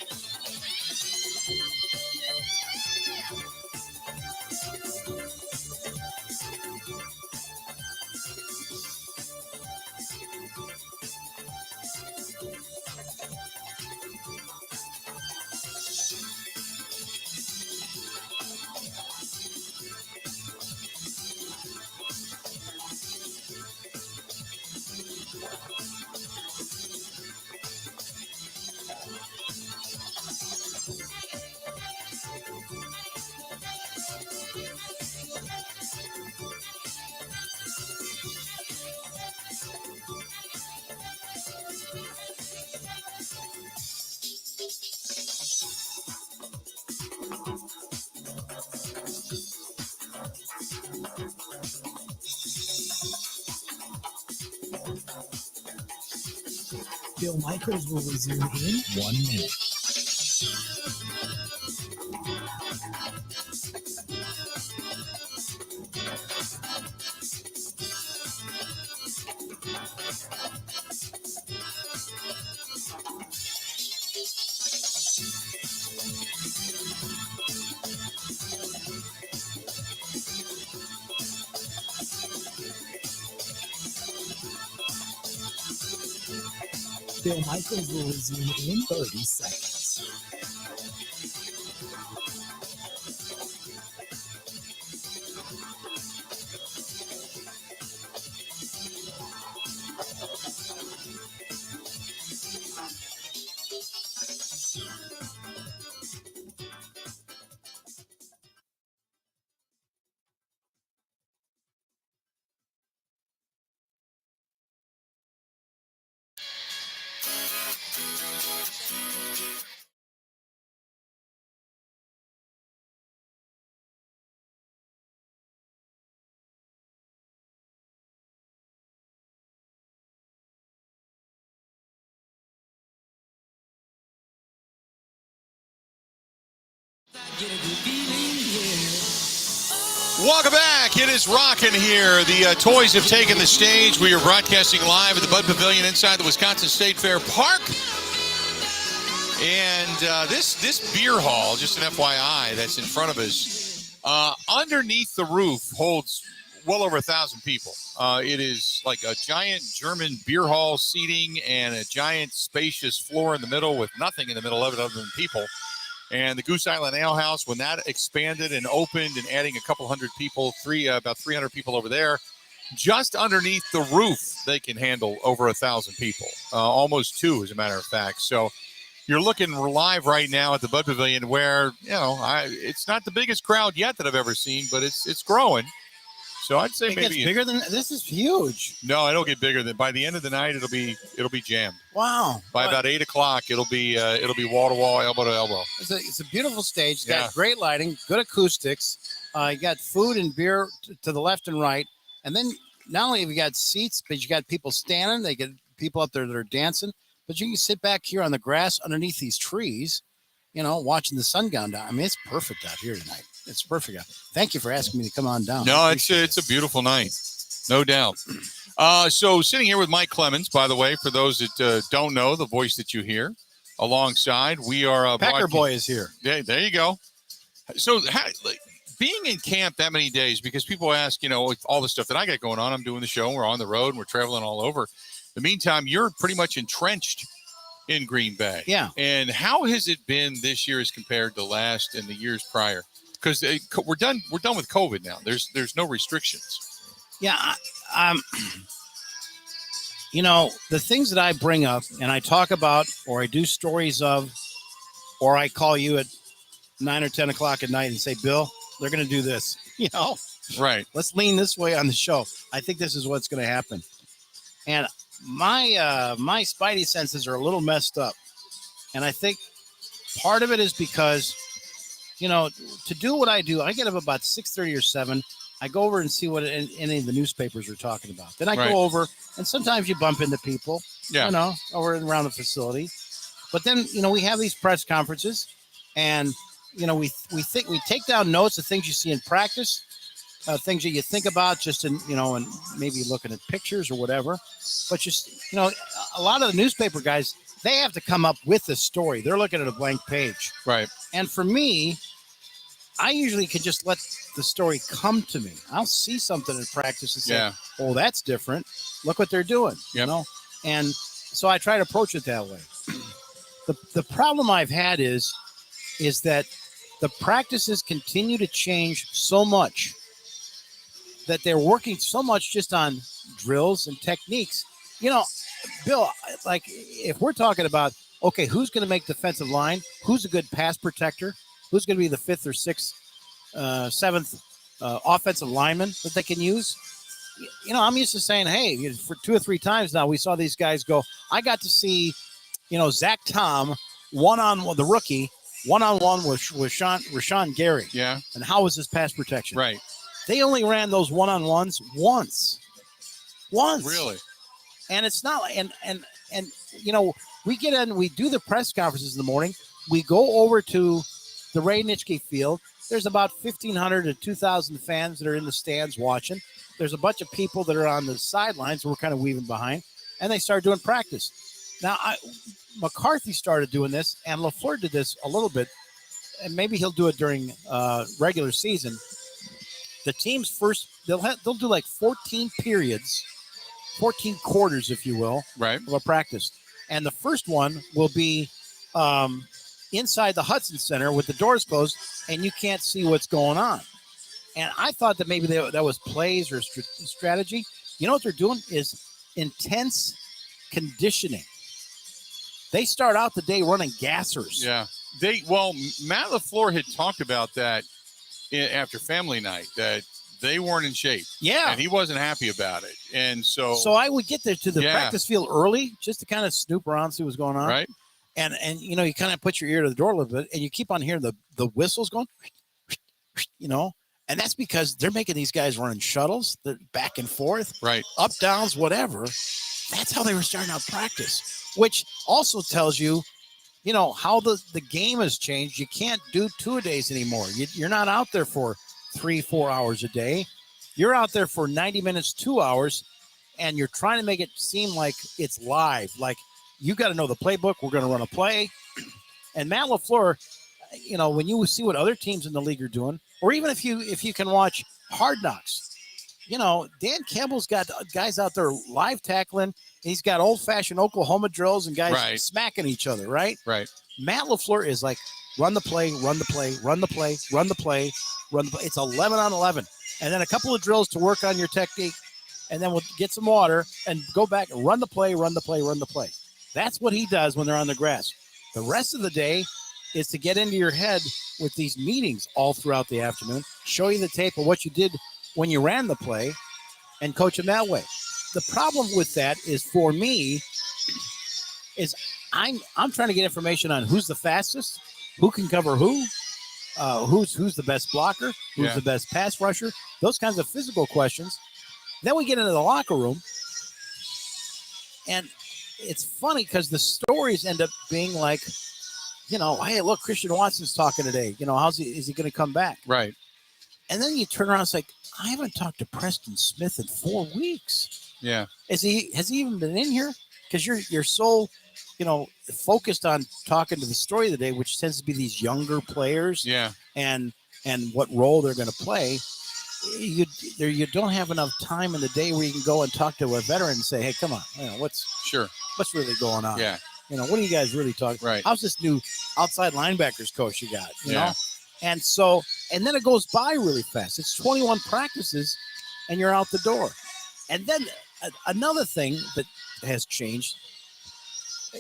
Bill Michaels will resume in 1 minute. Bill Michaels will resume in 30 seconds. Welcome back. It is rocking here. The toys have taken the stage. We are broadcasting live at the Bud Pavilion inside the Wisconsin State Fair Park. And this beer hall, just an FYI, that's in front of us, underneath the roof holds well over 1,000 people. It is like a giant German beer hall seating and a giant spacious floor in the middle with nothing in the middle of it other than people. And the Goose Island Ale House, when that expanded and opened and adding a couple hundred people, about 300 people over there, just underneath the roof, they can handle over 1,000 people, almost 2, as a matter of fact. So you're looking live right now at the Bud Pavilion where, it's not the biggest crowd yet that I've ever seen, but it's growing. So I'd say maybe it's bigger than this. Is huge. No, it'll get bigger than by the end of the night. It'll be jammed. Wow! By about 8 o'clock, it'll be wall to wall, elbow to elbow. It's a beautiful stage. It's got great lighting, good acoustics. You got food and beer to the left and right, and then not only have you got seats, but you got people standing. They get people up there that are dancing. But you can sit back here on the grass underneath these trees, watching the sun go down. I mean, it's perfect out here tonight. It's perfect. Thank you for asking me to come on down. No, it's a beautiful night, no doubt. So sitting here with Mike Clemens, by the way, for those that don't know, the voice that you hear alongside, we are Packer Boy is here. Yeah, there you go. So being in camp that many days, because people ask, all the stuff that I got going on, I'm doing the show, we're on the road, and we're traveling all over. In the meantime, you're pretty much entrenched in Green Bay. Yeah. And how has it been this year as compared to last and the years prior? Because we're done with COVID now. There's no restrictions. Yeah, the things that I bring up and I talk about, or I do stories of, or I call you at 9 or 10 o'clock at night and say, Bill, they're going to do this. Right. Let's lean this way on the show. I think this is what's going to happen. And my spidey senses are a little messed up, and I think part of it is because. To do what I do, I get up about 6:30 or 7. I go over and see what any of the newspapers are talking about. Then I go over, and sometimes you bump into people, over and around the facility. But then, we have these press conferences, and, we take down notes of things you see in practice, things that you think about just in, and maybe looking at pictures or whatever. But just, a lot of the newspaper guys, they have to come up with the story. They're looking at a blank page. Right. And for me, I usually can just let the story come to me. I'll see something in practice and say, oh, that's different. Look what they're doing, And so I try to approach it that way. The problem I've had is that the practices continue to change so much that they're working so much just on drills and techniques. Bill, like if we're talking about, okay, who's going to make defensive line? Who's a good pass protector? Who's going to be the 5th or 6th, 7th offensive lineman that they can use? I'm used to saying, hey, for 2 or 3 times now, we saw these guys go. I got to see, Zach Tom one-on-one, the rookie, one-on-one with Rashawn Gary. Yeah. And how was his pass protection? Right. They only ran those one-on-ones once. Really? And it's not like, and we get in, we do the press conferences in the morning. We go over to the Ray Nitschke Field. There's about 1,500 to 2,000 fans that are in the stands watching. There's a bunch of people that are on the sidelines. We're kind of weaving behind, and they start doing practice. Now, McCarthy started doing this, and LaFleur did this a little bit and maybe he'll do it during regular season. The teams first, they'll do like 14 periods, 14 quarters, if you will, right, of a practice. And the first one will be inside the Hudson Center with the doors closed, and you can't see what's going on. And I thought that maybe that was plays or strategy. You know what they're doing is intense conditioning. They start out the day running gassers. Yeah. Matt LaFleur had talked about that after family night, that they weren't in shape. Yeah. And he wasn't happy about it. And so I would get there to the practice field early just to kind of snoop around, see what's going on. Right. And you know, you kind of put your ear to the door a little bit, and you keep on hearing the whistles going, you know, and that's because they're making these guys running shuttles, they're back and forth, right, up, downs, whatever. That's how they were starting out practice, which also tells you, you know, how the game has changed. You can't do 2-a-days anymore. You're not out there for 3-4 hours a day. You're out there for 90 minutes, 2 hours, and you're trying to make it seem like it's live. Like, you got to know the playbook. We're going to run a play. And Matt LaFleur, you know, when you see what other teams in the league are doing, or even if you can watch Hard Knocks, you know, Dan Campbell's got guys out there live tackling. He's got old-fashioned Oklahoma drills and guys smacking each other, right? Right. Matt LaFleur is like, run the play, run the play, run the play, run the play, run the play. It's 11 on 11. And then a couple of drills to work on your technique, and then we'll get some water and go back and run the play, run the play, run the play. That's what he does when they're on the grass. The rest of the day is to get into your head with these meetings all throughout the afternoon, show you the tape of what you did when you ran the play, and coach them that way. The problem with that is, for me, is I'm trying to get information on who's the fastest, who can cover who's the best blocker, who's the best pass rusher, those kinds of physical questions. Then we get into the locker room, and it's funny because the stories end up being like, you know, hey, look, Christian Watson's talking today. You know, is he going to come back? Right. And then you turn around and it's like, I haven't talked to Preston Smith in 4 weeks. Yeah. Has he even been in here? Because you're so, you know, focused on talking to the story of the day, which tends to be these younger players. Yeah. And what role they're going to play. You don't have enough time in the day where you can go and talk to a veteran and say, hey, come on, you know, what's really going on? Yeah. You know, what are you guys really talking? Right. How's this new outside linebackers coach you got? You Yeah. know? And so, and then it goes by really fast. It's 21 practices and you're out the door. And then another thing that has changed,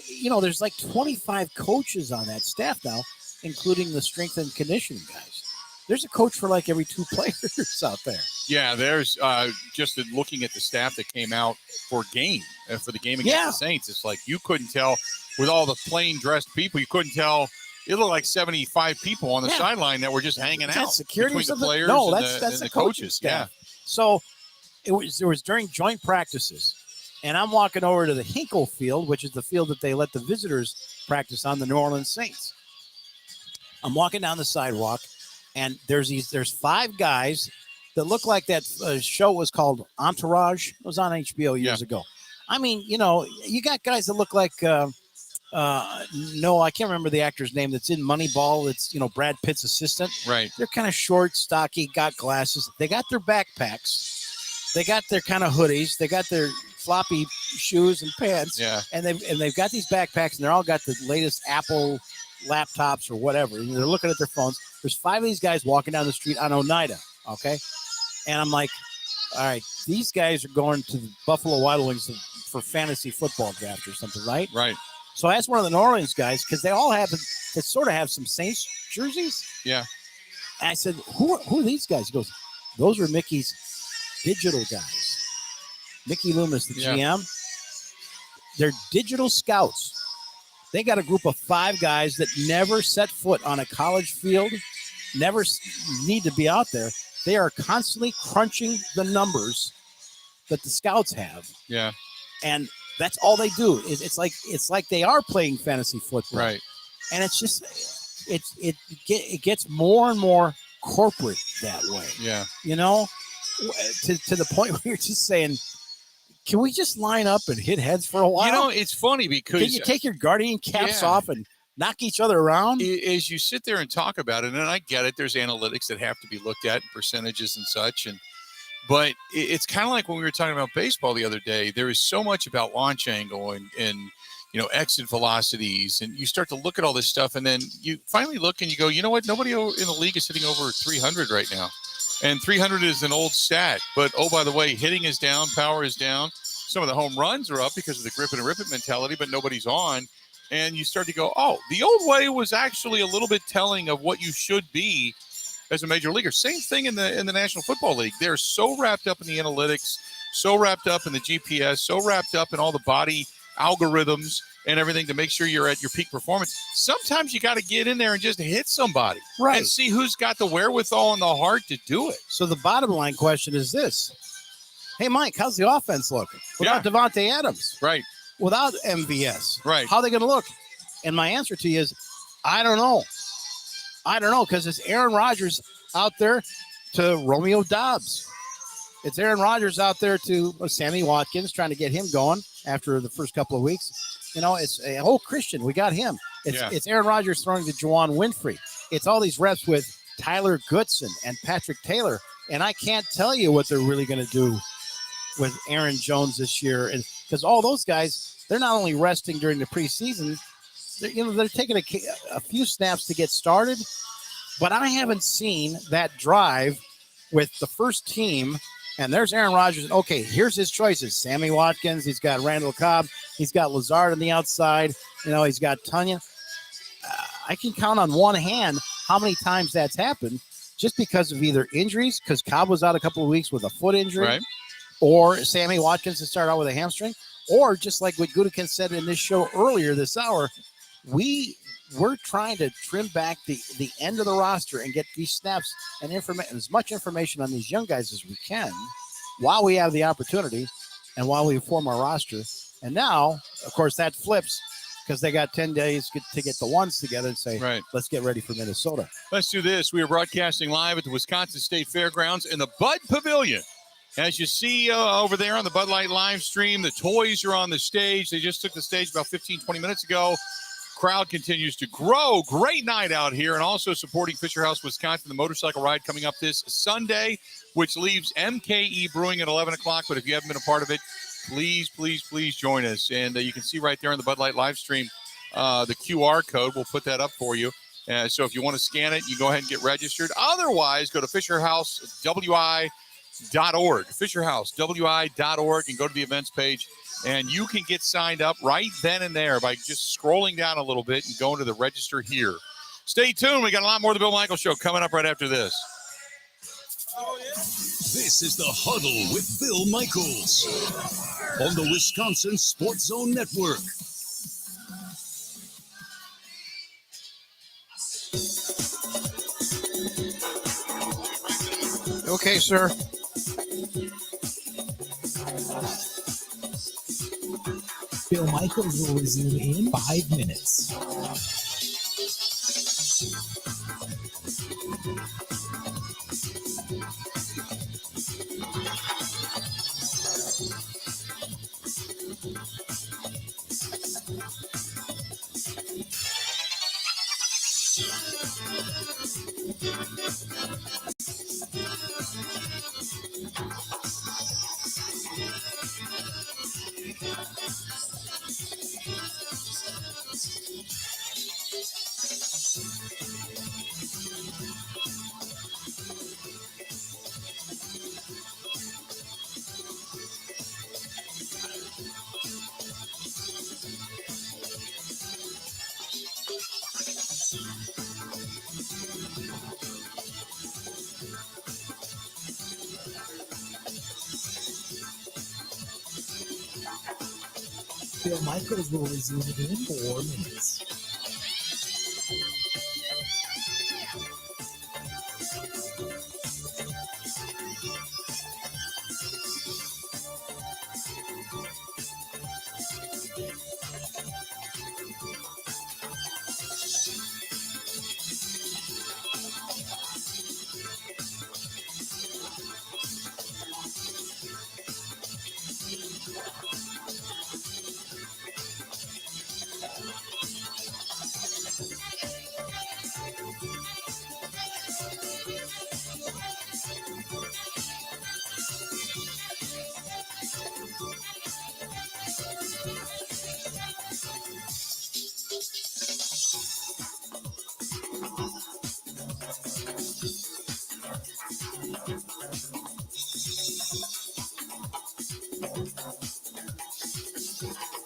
you know, there's like 25 coaches on that staff now, including the strength and conditioning guys. There's a coach for like every 2 players out there. Yeah, there's just looking at the staff that came out for the game against the Saints. It's like you couldn't tell with all the plain dressed people. You couldn't tell. It looked like 75 people on the sideline that were just hanging out security between the players and the coaches. Staff. Yeah. So it was during joint practices, and I'm walking over to the Hinkle field, which is the field that they let the visitors practice on, the New Orleans Saints. I'm walking down the sidewalk, and there's 5 guys that look like that show was called Entourage. It was on HBO years ago. I mean, you know, you got guys that look like no, I can't remember the actor's name that's in Moneyball. It's, you know, Brad Pitt's assistant. Right. They're kind of short, stocky, got glasses. They got their backpacks. They got their kind of hoodies. They got their floppy shoes and pants. Yeah. And they've got these backpacks, and they're all got the latest Apple laptops or whatever. And they're looking at their phones. There's 5 of these guys walking down the street on Oneida. Okay. And I'm like, all right, these guys are going to the Buffalo Wild Wings for fantasy football draft or something, right? Right. So I asked one of the New Orleans guys, because they all they sort of have some Saints jerseys. Yeah. And I said, who are these guys? He goes, those are Mickey's digital guys. Mickey Loomis, the GM. They're digital scouts. They got a group of 5 guys that never set foot on a college field, never need to be out there. They are constantly crunching the numbers that the scouts have. Yeah. And that's all they do. It's like they are playing fantasy football. Right. And it's just, it gets more and more corporate that way. Yeah. You know, to the point where you're just saying, can we just line up and hit heads for a while? You know, it's funny because can you take your Guardian caps off and knock each other around. As you sit there and talk about it, and I get it, there's analytics that have to be looked at, and percentages and such, but it's kind of like when we were talking about baseball the other day. There is so much about launch angle and exit velocities, and you start to look at all this stuff, and then you finally look and you go, you know what? Nobody in the league is hitting over 300 right now, and 300 is an old stat. But oh, by the way, hitting is down, power is down. Some of the home runs are up because of the grip it and rip it mentality, but nobody's on. And you start to go, oh, the old way was actually a little bit telling of what you should be as a major leaguer. Same thing in the National Football League. They're so wrapped up in the analytics, so wrapped up in the GPS, so wrapped up in all the body algorithms and everything to make sure you're at your peak performance. Sometimes you got to get in there and just hit somebody, Right, and see who's got the wherewithal and the heart to do it. So the bottom line question is this. Hey, Mike, how's the offense look without Devontae Adams? Right. Without MVS? Right. How are they going to look? And my answer to you is, I don't know. Because it's Aaron Rodgers out there to Romeo Dobbs. It's Aaron Rodgers out there to Sammy Watkins, trying to get him going after the first couple of weeks. It's a whole Christian. We got him. It's Aaron Rodgers throwing to Juwan Winfrey. It's all these reps with Tyler Goodson and Patrick Taylor. And I can't tell you what they're really going to do with Aaron Jones this year. And because all those guys, they're not only resting during the preseason, they're taking a few snaps to get started. But I haven't seen that drive with the first team. And there's Aaron Rodgers. Okay, here's his choices. Sammy Watkins. He's got Randall Cobb. He's got Lazard on the outside. He's got Tanya. I can count on one hand how many times that's happened just because of either injuries, because Cobb was out a couple of weeks with a foot injury, right, or Sammy Watkins to start out with a hamstring, or just like what Gutekunst said in this show earlier this hour, we're trying to trim back the end of the roster and get these snaps and as much information on these young guys as we can while we have the opportunity and while we form our roster. And now, of course, that flips because they got 10 days to get the ones together and say, right, let's get ready for Minnesota. Let's do this. We are broadcasting live at the Wisconsin State Fairgrounds in the Bud Pavilion. As you see over there on the Bud Light live stream, the toys are on the stage. They just took the stage about 15, 20 minutes ago. Crowd continues to grow. Great night out here, and also supporting Fisher House, Wisconsin, the motorcycle ride coming up this Sunday, which leaves MKE Brewing at 11 o'clock. But if you haven't been a part of it, please, please, please join us. And you can see right there on the Bud Light live stream the QR code. We'll put that up for you. So if you want to scan it, you go ahead and get registered. Otherwise, go to FisherHouseWI.org, FisherHouseWI.org, and go to the events page. And you can get signed up right then and there by just scrolling down a little bit and going to the register here. Stay tuned. We got a lot more of the Bill Michaels Show coming up right after this. This is the Huddle with Bill Michaels on the Wisconsin Sports Zone Network. Okay, sir. Bill Michaels will resume in 5 minutes. Bill Michaels will resume in 4 minutes.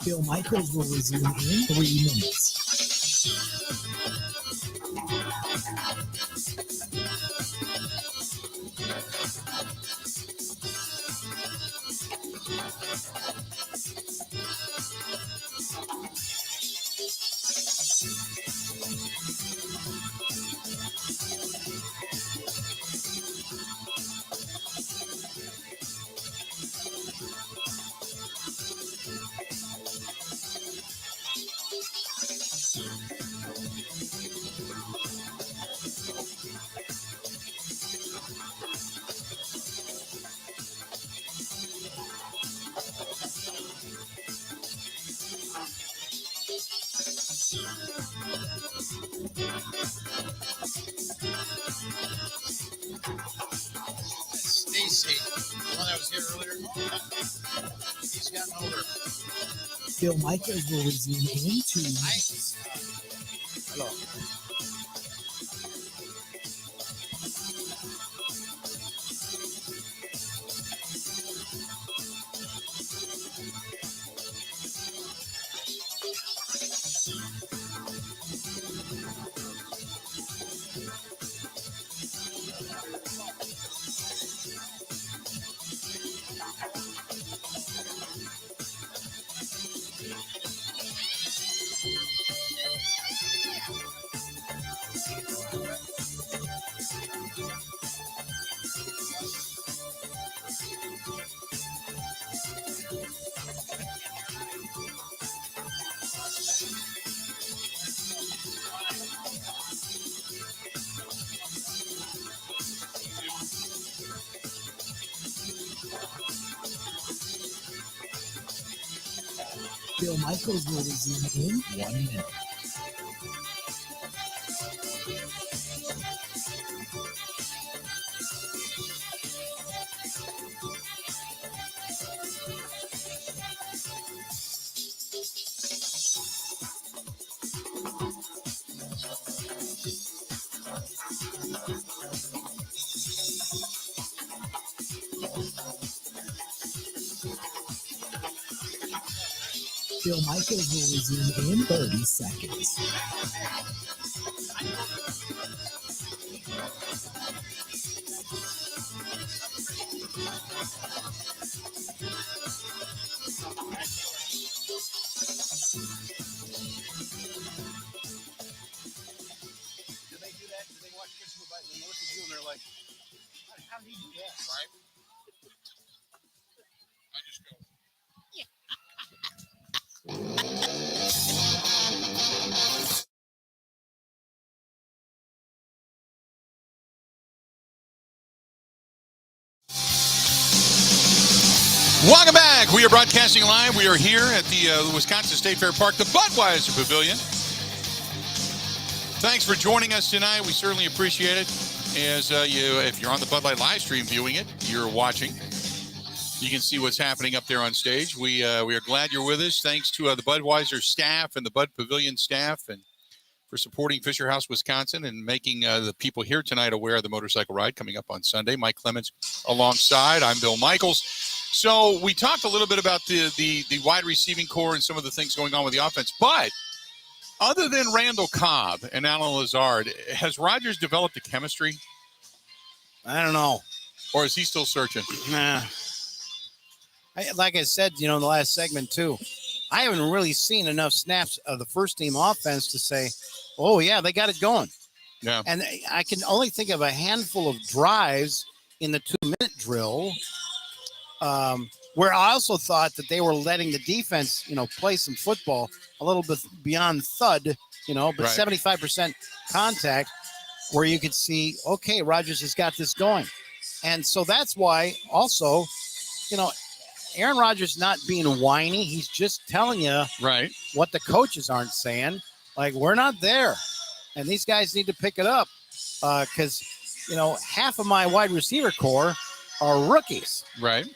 Bill Michaels will resume in 3 minutes. Stacy, the one that was here earlier, he's gotten older. Bill Michaels will resume in 2 minutes. Hello. Bill Michaels will resume in 1 minute. Bill Michaels will resume in 30 seconds. Do they do that? Do they watch kids go by and they look at you and they're like, how did he do that? Right? I just go. Welcome back. We are broadcasting live. We are here at the Wisconsin State Fair Park, the Budweiser Pavilion. Thanks for joining us tonight. We certainly appreciate it. As if you're on the Bud Light live stream viewing it, you're watching. You can see what's happening up there on stage. We are glad you're with us. Thanks to the Budweiser staff and the Bud Pavilion staff, and for supporting Fisher House, Wisconsin, and making the people here tonight aware of the motorcycle ride coming up on Sunday. Mike Clemens alongside. I'm Bill Michaels. So we talked a little bit about the wide receiving core and some of the things going on with the offense. But other than Randall Cobb and Alan Lazard, has Rodgers developed a chemistry? I don't know. Or is he still searching? Nah. Like I said, in the last segment too, I haven't really seen enough snaps of the first team offense to say, oh, yeah, they got it going. Yeah. And I can only think of a handful of drives in the 2-minute drill where I also thought that they were letting the defense, play some football a little bit beyond thud, but Right. 75% contact where you could see, okay, Rodgers has got this going. And so that's why also, Aaron Rodgers not being whiny. He's just telling you Right. what the coaches aren't saying. Like, we're not there. And these guys need to pick it up because, half of my wide receiver core are rookies, Right.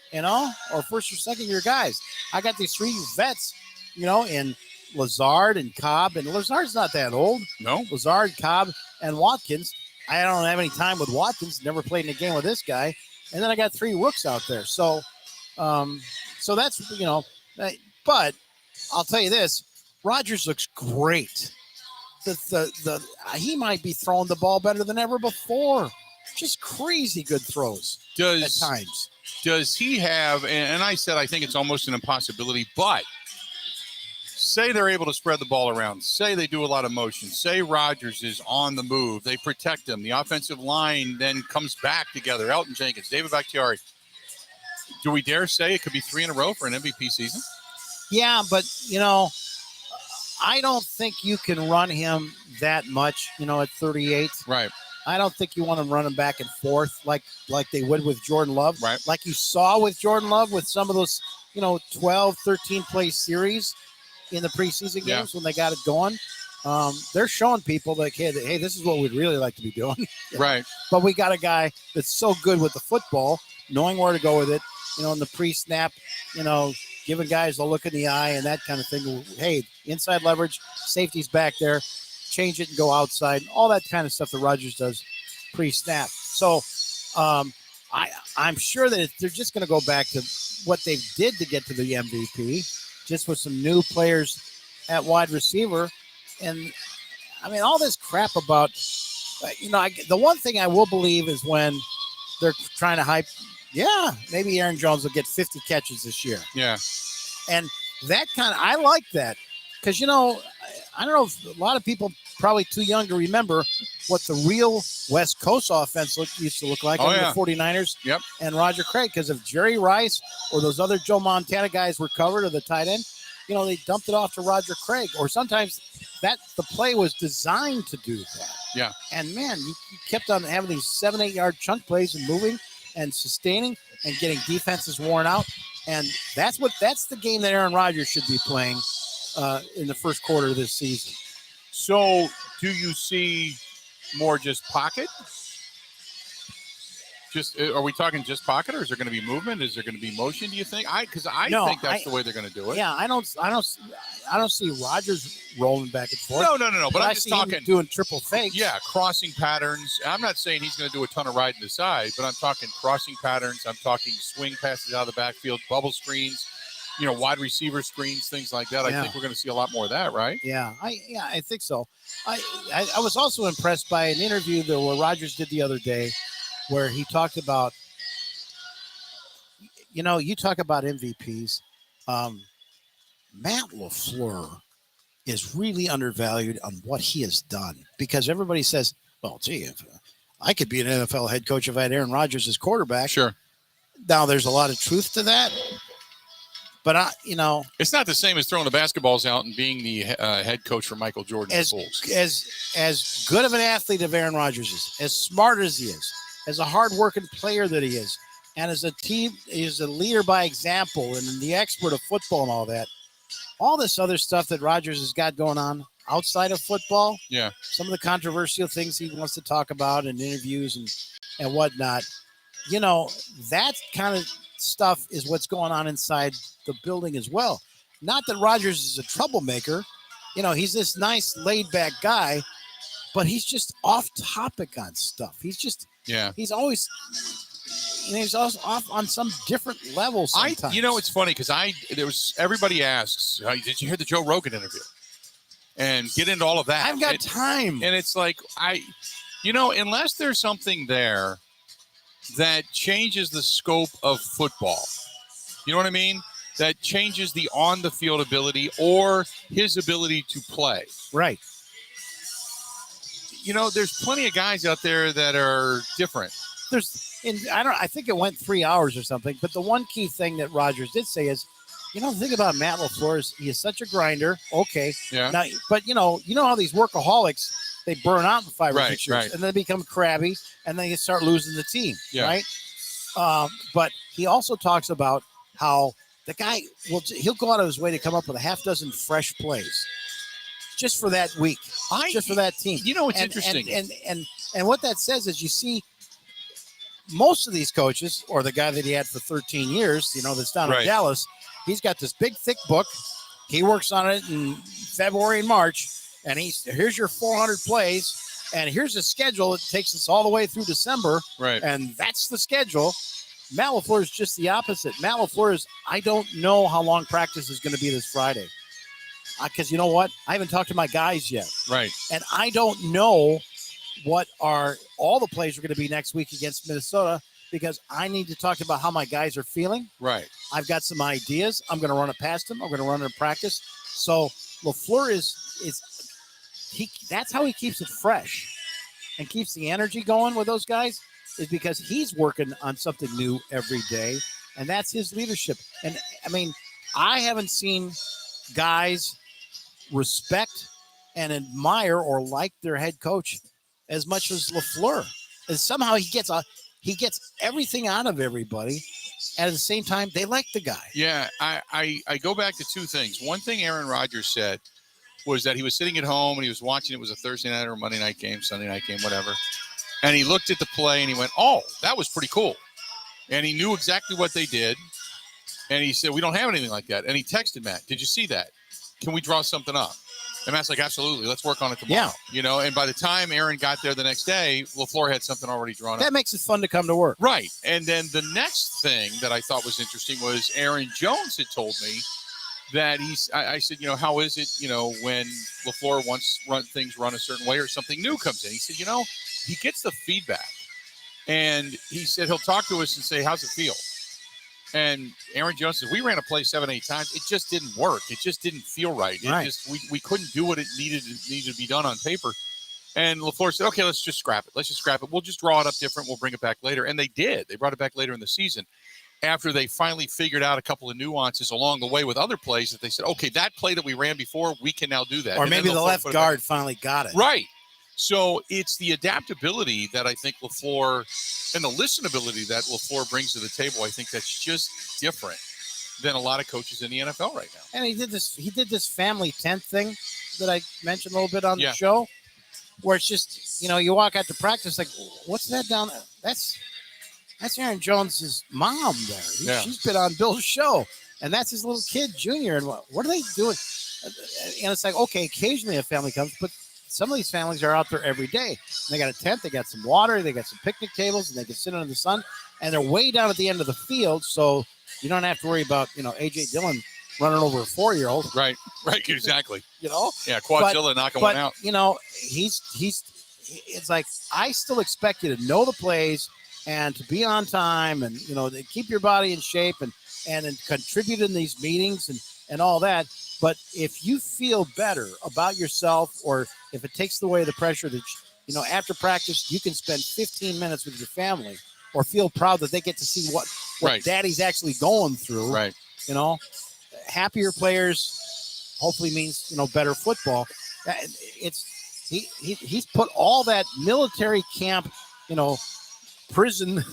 or first or second year guys. I got these 3 vets, in Lazard and Cobb. And Lazard's not that old. No. Lazard, Cobb, and Watkins. I don't have any time with Watkins. Never played in a game with this guy. And then I got 3 rooks out there. So that's, but I'll tell you this: Rodgers looks great. He might be throwing the ball better than ever before. Just crazy good throws at times. Does he have? And I said I think it's almost an impossibility, but. Say they're able to spread the ball around. Say they do a lot of motion. Say Rodgers is on the move. They protect him. The offensive line then comes back together. Elton Jenkins, David Bakhtiari. Do we dare say it could be 3 in a row for an MVP season? Yeah, but, I don't think you can run him that much, at 38. Right. I don't think you want to run him back and forth like they would with Jordan Love. Right. Like you saw with Jordan Love with some of those, 12, 13-play series in the preseason games when they got it going. They're showing people like, hey, this is what we'd really like to be doing. Right. But we got a guy that's so good with the football, knowing where to go with it, in the pre-snap, giving guys a look in the eye and that kind of thing. Hey, inside leverage, safety's back there, change it and go outside, all that kind of stuff that Rodgers does pre-snap. So I'm sure that they're just going to go back to what they did to get to the MVP, just with some new players at wide receiver. And, all this crap about, the one thing I will believe is when they're trying to hype, maybe Aaron Jones will get 50 catches this year. Yeah. And that I like that because, I don't know if a lot of people probably too young to remember what the real West Coast offense used to look like under the 49ers and Roger Craig. Because if Jerry Rice or those other Joe Montana guys were covered or the tight end, they dumped it off to Roger Craig. Or sometimes the play was designed to do that. Yeah. And, man, you kept on having these 7-8 yard chunk plays and moving and sustaining and getting defenses worn out. And that's the game that Aaron Rodgers should be playing in the first quarter of this season. So do you see more just pocket? Are we talking just pocket, or is there going to be movement? Is there going to be motion? Do you think? Because I think that's the way they're going to do it. Yeah, I don't see Rodgers rolling back and forth. No. But I'm just talking doing triple fakes. Yeah, crossing patterns. I'm not saying he's going to do a ton of riding the side, but I'm talking crossing patterns. I'm talking swing passes out of the backfield, bubble screens, wide receiver screens, things like that. I think we're going to see a lot more of that, right? Yeah, I think so. I was also impressed by an interview that Rodgers did the other day, where he talked about, you talk about MVPs. Matt LaFleur is really undervalued on what he has done because everybody says, well, gee, if I could be an NFL head coach if I had Aaron Rodgers as quarterback. Sure. Now, there's a lot of truth to that. But, it's not the same as throwing the basketballs out and being the head coach for Michael Jordan. As good of an athlete as Aaron Rodgers is, as smart as he is, as a hard-working player that he is, and as a team, he's a leader by example and the expert of football and all that. All this other stuff that Rodgers has got going on outside of football, some of the controversial things he wants to talk about in interviews and whatnot, that kind of stuff is what's going on inside the building as well. Not that Rodgers is a troublemaker. He's this nice, laid-back guy, but he's just off topic on stuff. He's just... Yeah, he's always off on some different level sometimes. It's funny because everybody asks, did you hear the Joe Rogan interview? And get into all of that. I've got time. And it's like, unless there's something there that changes the scope of football, you know what I mean? That changes the on-the-field ability or his ability to play. Right. There's plenty of guys out there that are different. I think it went 3 hours or something, but the one key thing that Rodgers did say is, the thing about Matt LaFleur is he is such a grinder. Okay. Yeah. Now, but how these workaholics, they burn out in 5 or 6 years right. and they become crabby and then they start losing the team. Yeah. Right. But he also talks about how the guy he'll go out of his way to come up with a half dozen fresh plays. Just for that week, just for that team. It's interesting. And what that says is you see most of these coaches, or the guy that he had for 13 years, that's down in Dallas, he's got this big, thick book. He works on it in February and March, and here's your 400 plays, and here's a schedule that takes us all the way through December, right? And that's the schedule. Matt LaFleur is just the opposite. Matt LaFleur is, I don't know how long practice is going to be this Friday. because you know what? I haven't talked to my guys yet. Right. And I don't know what all the plays are going to be next week against Minnesota because I need to talk about how my guys are feeling. Right. I've got some ideas. I'm going to run it past them. I'm going to run it in practice. So LaFleur that's how he keeps it fresh and keeps the energy going with those guys is because he's working on something new every day. And that's his leadership. And I mean, I haven't seen guys respect and admire or like their head coach as much as LaFleur. And somehow he gets everything out of everybody. And at the same time, they like the guy. Yeah, I go back to two things. One thing Aaron Rodgers said was that he was sitting at home and he was watching, it was a Thursday night or Monday night game, Sunday night game, whatever. And he looked at the play and he went, oh, that was pretty cool. And he knew exactly what they did. And he said, we don't have anything like that. And he texted Matt, did you see that? Can we draw something up? And Matt's like, absolutely. Let's work on it tomorrow. Yeah. And by the time Aaron got there the next day, LaFleur had something already drawn up. That makes it fun to come to work. Right. And then the next thing that I thought was interesting was Aaron Jones had told me that I said, how is it, when LaFleur wants things run a certain way or something new comes in? He said, he gets the feedback. And he said he'll talk to us and say, how's it feel? And Aaron Jones says, we ran a play 7-8 times. It just didn't work. It just didn't feel right. We couldn't do what it needed to be done on paper. And LaFleur said, okay, let's just scrap it. We'll just draw it up different. We'll bring it back later. And they did. They brought it back later in the season after they finally figured out a couple of nuances along the way with other plays that they said, okay, that play that we ran before, we can now do that. Or maybe the left guard finally got it. Right. So it's the adaptability that I think LaFleur and the listenability that LaFleur brings to the table. I think that's just different than a lot of coaches in the NFL right now. And he did this family tent thing that I mentioned a little bit on the show, where it's just, you walk out to practice like, what's that down there? That's Aaron Jones's mom there. She's been on Bill's show, and that's his little kid, Junior. And what are they doing? And it's like, okay, occasionally a family comes, but some of these families are out there every day. And they got a tent, they got some water, they got some picnic tables, and they can sit under the sun. And they're way down at the end of the field, so you don't have to worry about, A.J. Dillon running over a 4-year-old. Right, exactly. Yeah, Quadzilla knocking one out. It's like, I still expect you to know the plays and to be on time and, to keep your body in shape and contribute in these meetings and all that. But if you feel better about yourself, or if it takes away the pressure that, after practice, you can spend 15 minutes with your family or feel proud that they get to see what daddy's actually going through. Right. Happier players hopefully means, better football. He's put all that military camp, prison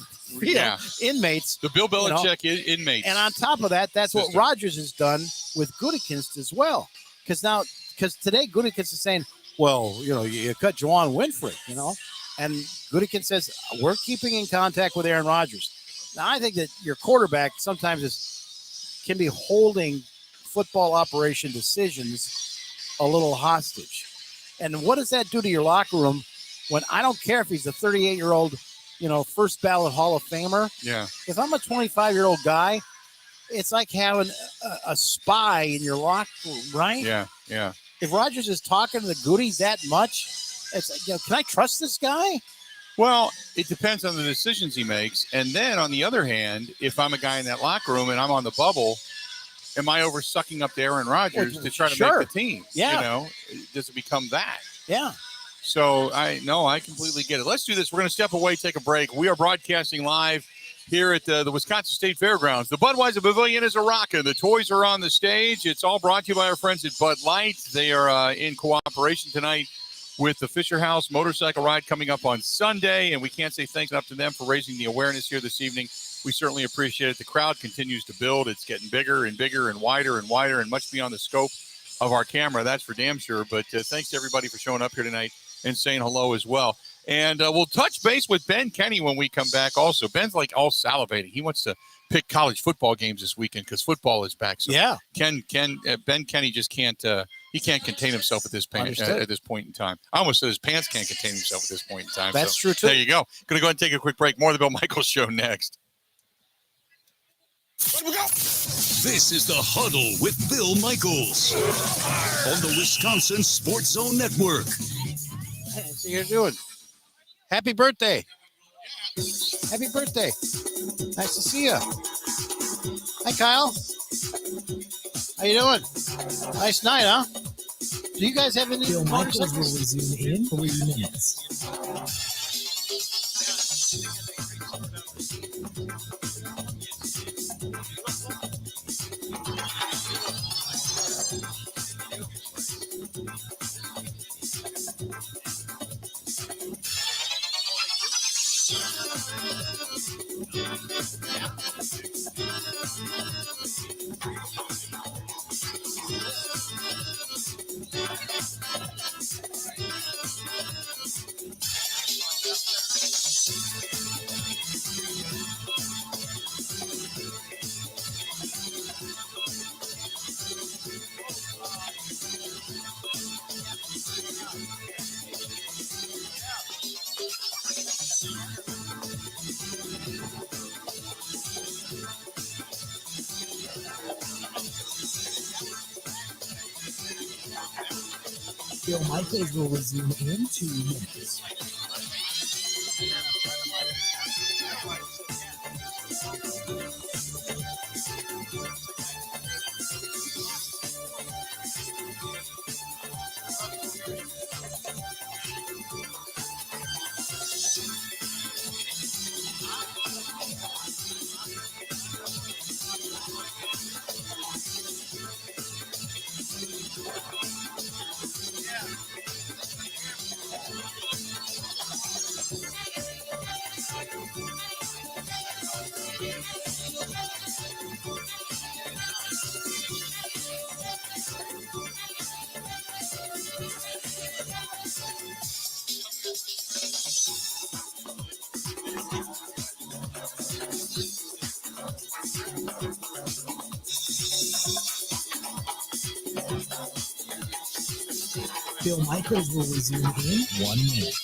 inmates. The Bill Belichick inmates. And on top of that, that's what Rodgers has done with Gutekunst as well. Because today Gutekunst is saying, well, you cut Juwan Winfrey, and Gutekunst says, we're keeping in contact with Aaron Rodgers. Now, I think that your quarterback sometimes can be holding football operation decisions a little hostage. And what does that do to your locker room when I don't care if he's a 38-year-old, first ballot Hall of Famer? Yeah. If I'm a 25-year-old guy, it's like having a spy in your locker room, right? Yeah. If Rodgers is talking to the Goodies that much, it's can I trust this guy? Well, it depends on the decisions he makes. And then on the other hand, if I'm a guy in that locker room and I'm on the bubble, am I over sucking up to Aaron Rodgers to try to make the team? Yeah. Does it become that? Yeah. So I completely get it. Let's do this. We're going to step away, take a break. We are broadcasting live here at the Wisconsin State Fairgrounds. The Budweiser Pavilion is a rockin'. The toys are on the stage. It's all brought to you by our friends at Bud Light. They are in cooperation tonight with the Fisher House motorcycle ride coming up on Sunday, and we can't say thanks enough to them for raising the awareness here this evening. We certainly appreciate it. The crowd continues to build. It's getting bigger and bigger and wider and much beyond the scope of our camera. That's for damn sure. But thanks to everybody for showing up here tonight and saying hello as well. And we'll touch base with Ben Kenny when we come back also. Ben's like all salivating. He wants to pick college football games this weekend because football is back. So yeah. Ben Kenny just can't he can't contain himself at this point in time. I almost said his pants can't contain himself at this point in time. That's true too. There you go. Going to go ahead and take a quick break. More of the Bill Michaels Show next. Let me go. This is the Huddle with Bill Michaels on the Wisconsin Sports Zone Network. Hey, so you're doing. Happy birthday. Happy birthday. Nice to see you. Hi, Kyle. How you doing? Nice night, huh? Do you guys have any Bill Michaels will motorcycles? resume in 3 minutes. Bill Michaels will resume in 2 minutes. Bill Michaels will resume in 1 minute.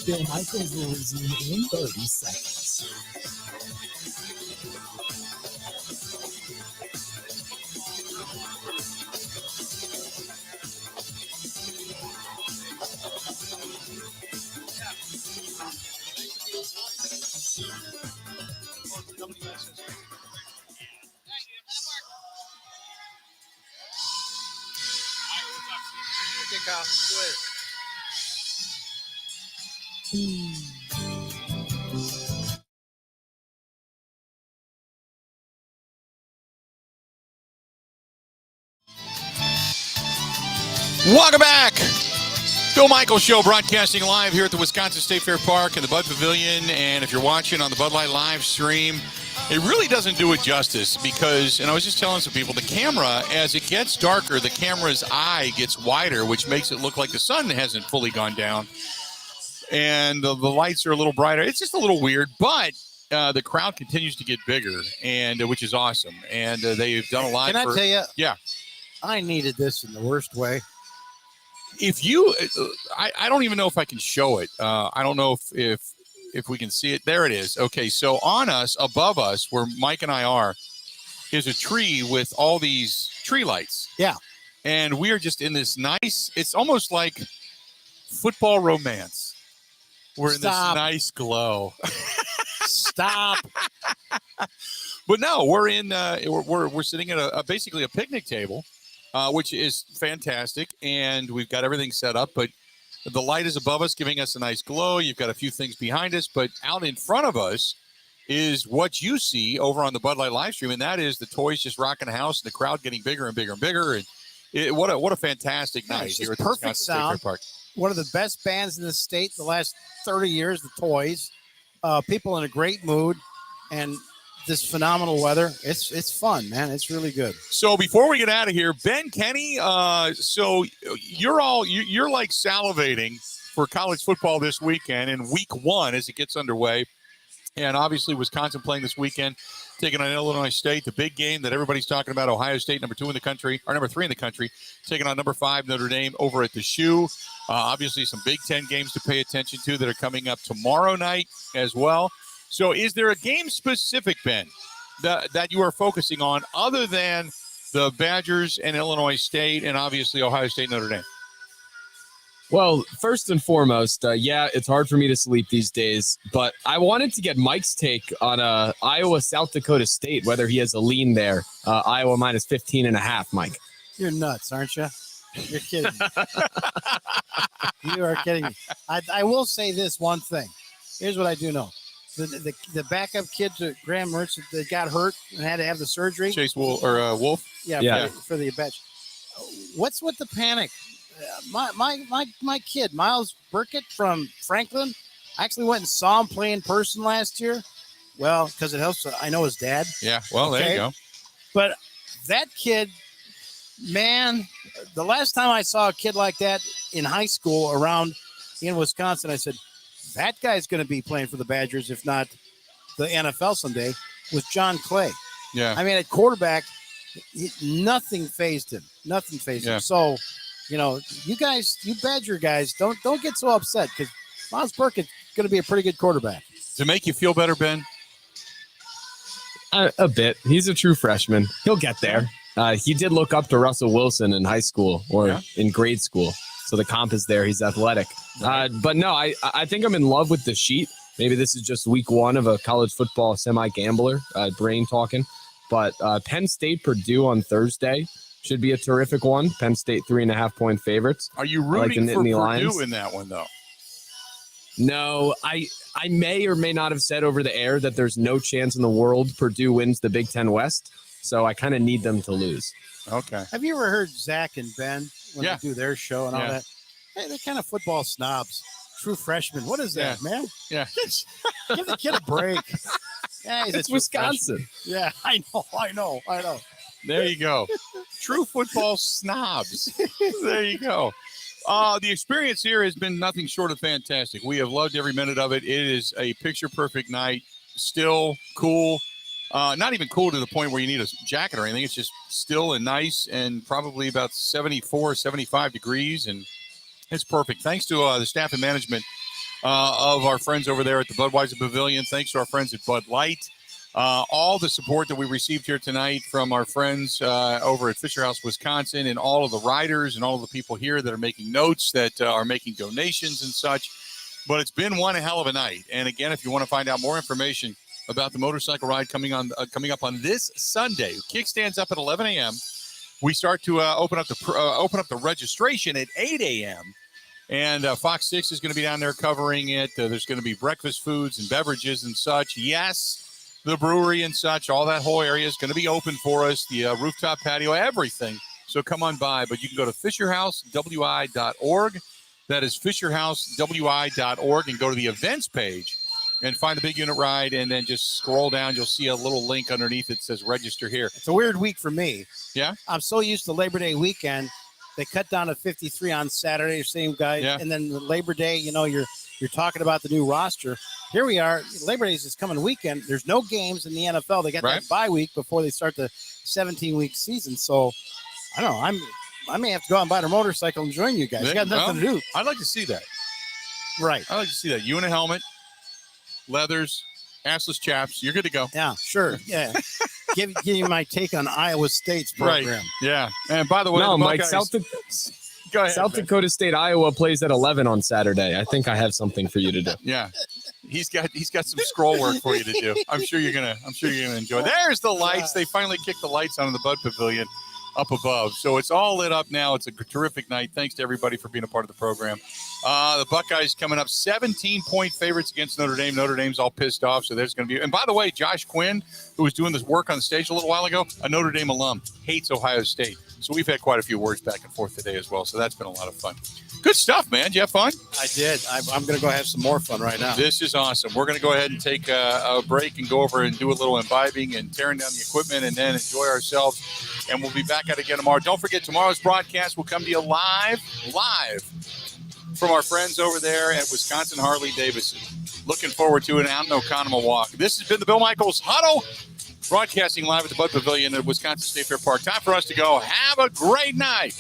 Bill Michaels will resume in 30 seconds. Okay, Kyle. Go ahead. Welcome back. Bill Michaels Show, broadcasting live here at the Wisconsin State Fair Park in the Bud Pavilion. And if you're watching on the Bud Light live stream, it really doesn't do it justice because, and I was just telling some people, the camera, as it gets darker, the camera's eye gets wider, which makes it look like the sun hasn't fully gone down. And the lights are a little brighter. It's just a little weird, but the crowd continues to get bigger, and which is awesome. And they've done a lot. Can I tell you? Yeah. I needed this in the worst way. If you, I don't even know if I can show it. I don't know if we can see it. There it is. Okay, so on us, above us, where Mike and I are, is a tree with all these tree lights. Yeah. And we are just in this nice, it's almost like football romance. We're in this nice glow. Stop. But no, we're in, we're sitting at basically a picnic table. Which is fantastic, and we've got everything set up, but the light is above us, giving us a nice glow. You've got a few things behind us, but out in front of us is what you see over on the Bud Light live stream, and that is the toys just rocking the house, and the crowd getting bigger and bigger and bigger, and what a fantastic night here at the perfect Wisconsin State Fair sound. Park. One of the best bands in the state the last 30 years, the Toys. People in a great mood, and this phenomenal weather. It's fun, man. It's really good. So before we get out of here, Ben, Kenny, so you're like salivating for college football this weekend in week 1 as it gets underway. And obviously Wisconsin playing this weekend, taking on Illinois State, the big game that everybody's talking about. Ohio State, number 2 in the country, or number 3 in the country, taking on number 5 Notre Dame over at the Shoe. Obviously some Big Ten games to pay attention to that are coming up tomorrow night as well. So is there a game specific, Ben, that you are focusing on other than the Badgers and Illinois State and obviously Ohio State, Notre Dame? Well, first and foremost, it's hard for me to sleep these days, but I wanted to get Mike's take on Iowa, South Dakota State, whether he has a lean there. Iowa minus 15.5, Mike. You're nuts, aren't you? You're kidding me. You are kidding me. I will say this one thing. Here's what I do know. The backup kid to Graham Mertz that got hurt and had to have the surgery. Chase Wolf? Yeah. For the batch. What's with the panic? My kid, Miles Burkett from Franklin, I actually went and saw him play in person last year. Well, because it helps. I know his dad. Yeah, well, there you go. But that kid, man, the last time I saw a kid like that in high school around in Wisconsin, I said, that guy's going to be playing for the Badgers, if not the NFL someday, was John Clay. Yeah. I mean, at quarterback, nothing fazed him. Nothing fazed him. So, you guys, you Badger guys, don't get so upset because Miles Burkett's going to be a pretty good quarterback. Does it make you feel better, Ben? A bit. He's a true freshman. He'll get there. He did look up to Russell Wilson in high school or in grade school. So the comp is there. He's athletic. But no, I think I'm in love with the sheet. Maybe this is just week 1 of a college football semi-gambler, brain talking. But Penn State, Purdue on Thursday should be a terrific one. Penn State 3.5-point favorites. Are you rooting for Purdue in that one, though? No, I may or may not have said over the air that there's no chance in the world Purdue wins the Big Ten West. So I kind of need them to lose. Okay. Have you ever heard Zach and Ben when they do their show and all that? Hey, they're kind of football snobs. True freshmen. What is that, man? Yeah. Give the kid a break. Yeah, it's Wisconsin. Yeah, I know. There you go. True football snobs. There you go. The experience here has been nothing short of fantastic. We have loved every minute of it. It is a picture-perfect night. Still cool. Not even cool to the point where you need a jacket or anything. It's just still and nice and probably about 74, 75 degrees. And it's perfect. Thanks to the staff and management of our friends over there at the Budweiser Pavilion. Thanks to our friends at Bud Light. All the support that we received here tonight from our friends over at Fisher House, Wisconsin, and all of the riders and all of the people here that are making notes, that are making donations and such. But it's been one hell of a night. And again, if you want to find out more information about the motorcycle ride coming up on this Sunday, kickstands up at 11 a.m. We start to open up the registration at 8 a.m. And Fox 6 is going to be down there covering it. There's going to be breakfast foods and beverages and such. Yes, the brewery and such, all that whole area is going to be open for us. The rooftop patio, everything. So come on by. But you can go to fisherhousewi.org. That is fisherhousewi.org, and go to the events page and find the big unit ride, and then just scroll down. You'll see a little link underneath it that says register here. It's a weird week for me. Yeah? I'm so used to Labor Day weekend. They cut down to 53 on Saturday, same guy. Yeah. And then the Labor Day, you're talking about the new roster. Here we are. Labor Day is this coming weekend. There's no games in the NFL. They got that bye week before they start the 17-week season. So, I don't know. I may have to go out and buy a motorcycle and join you guys. I got nothing to do. I'd like to see that. Right. I'd like to see that. You in a helmet, leathers, assless chaps. You're good to go. Yeah, sure. Yeah. give you my take on Iowa State's program. Right. Yeah. And by the way, no, Mike, go ahead, South Dakota State, Iowa plays at 11 on Saturday. I think I have something for you to do. Yeah. He's got some scroll work for you to do. I'm sure you're gonna enjoy. There's the lights. They finally kicked the lights on in the Bud Pavilion up above. So it's all lit up now. It's a terrific night. Thanks to everybody for being a part of the program. The Buckeyes coming up 17-point favorites against Notre Dame. Notre Dame's all pissed off, so there's going to be – and by the way, Josh Quinn, who was doing this work on the stage a little while ago, a Notre Dame alum, hates Ohio State. So we've had quite a few words back and forth today as well, so that's been a lot of fun. Good stuff, man. Did you have fun? I did. I'm going to go have some more fun right now. This is awesome. We're going to go ahead and take a break and go over and do a little imbibing and tearing down the equipment and then enjoy ourselves. And we'll be back at it again tomorrow. Don't forget, tomorrow's broadcast will come to you live from our friends over there at Wisconsin Harley-Davidson. Looking forward to it out in Oconomo Walk. This has been the Bill Michaels Huddle, broadcasting live at the Bud Pavilion at Wisconsin State Fair Park. Time for us to go. Have a great night.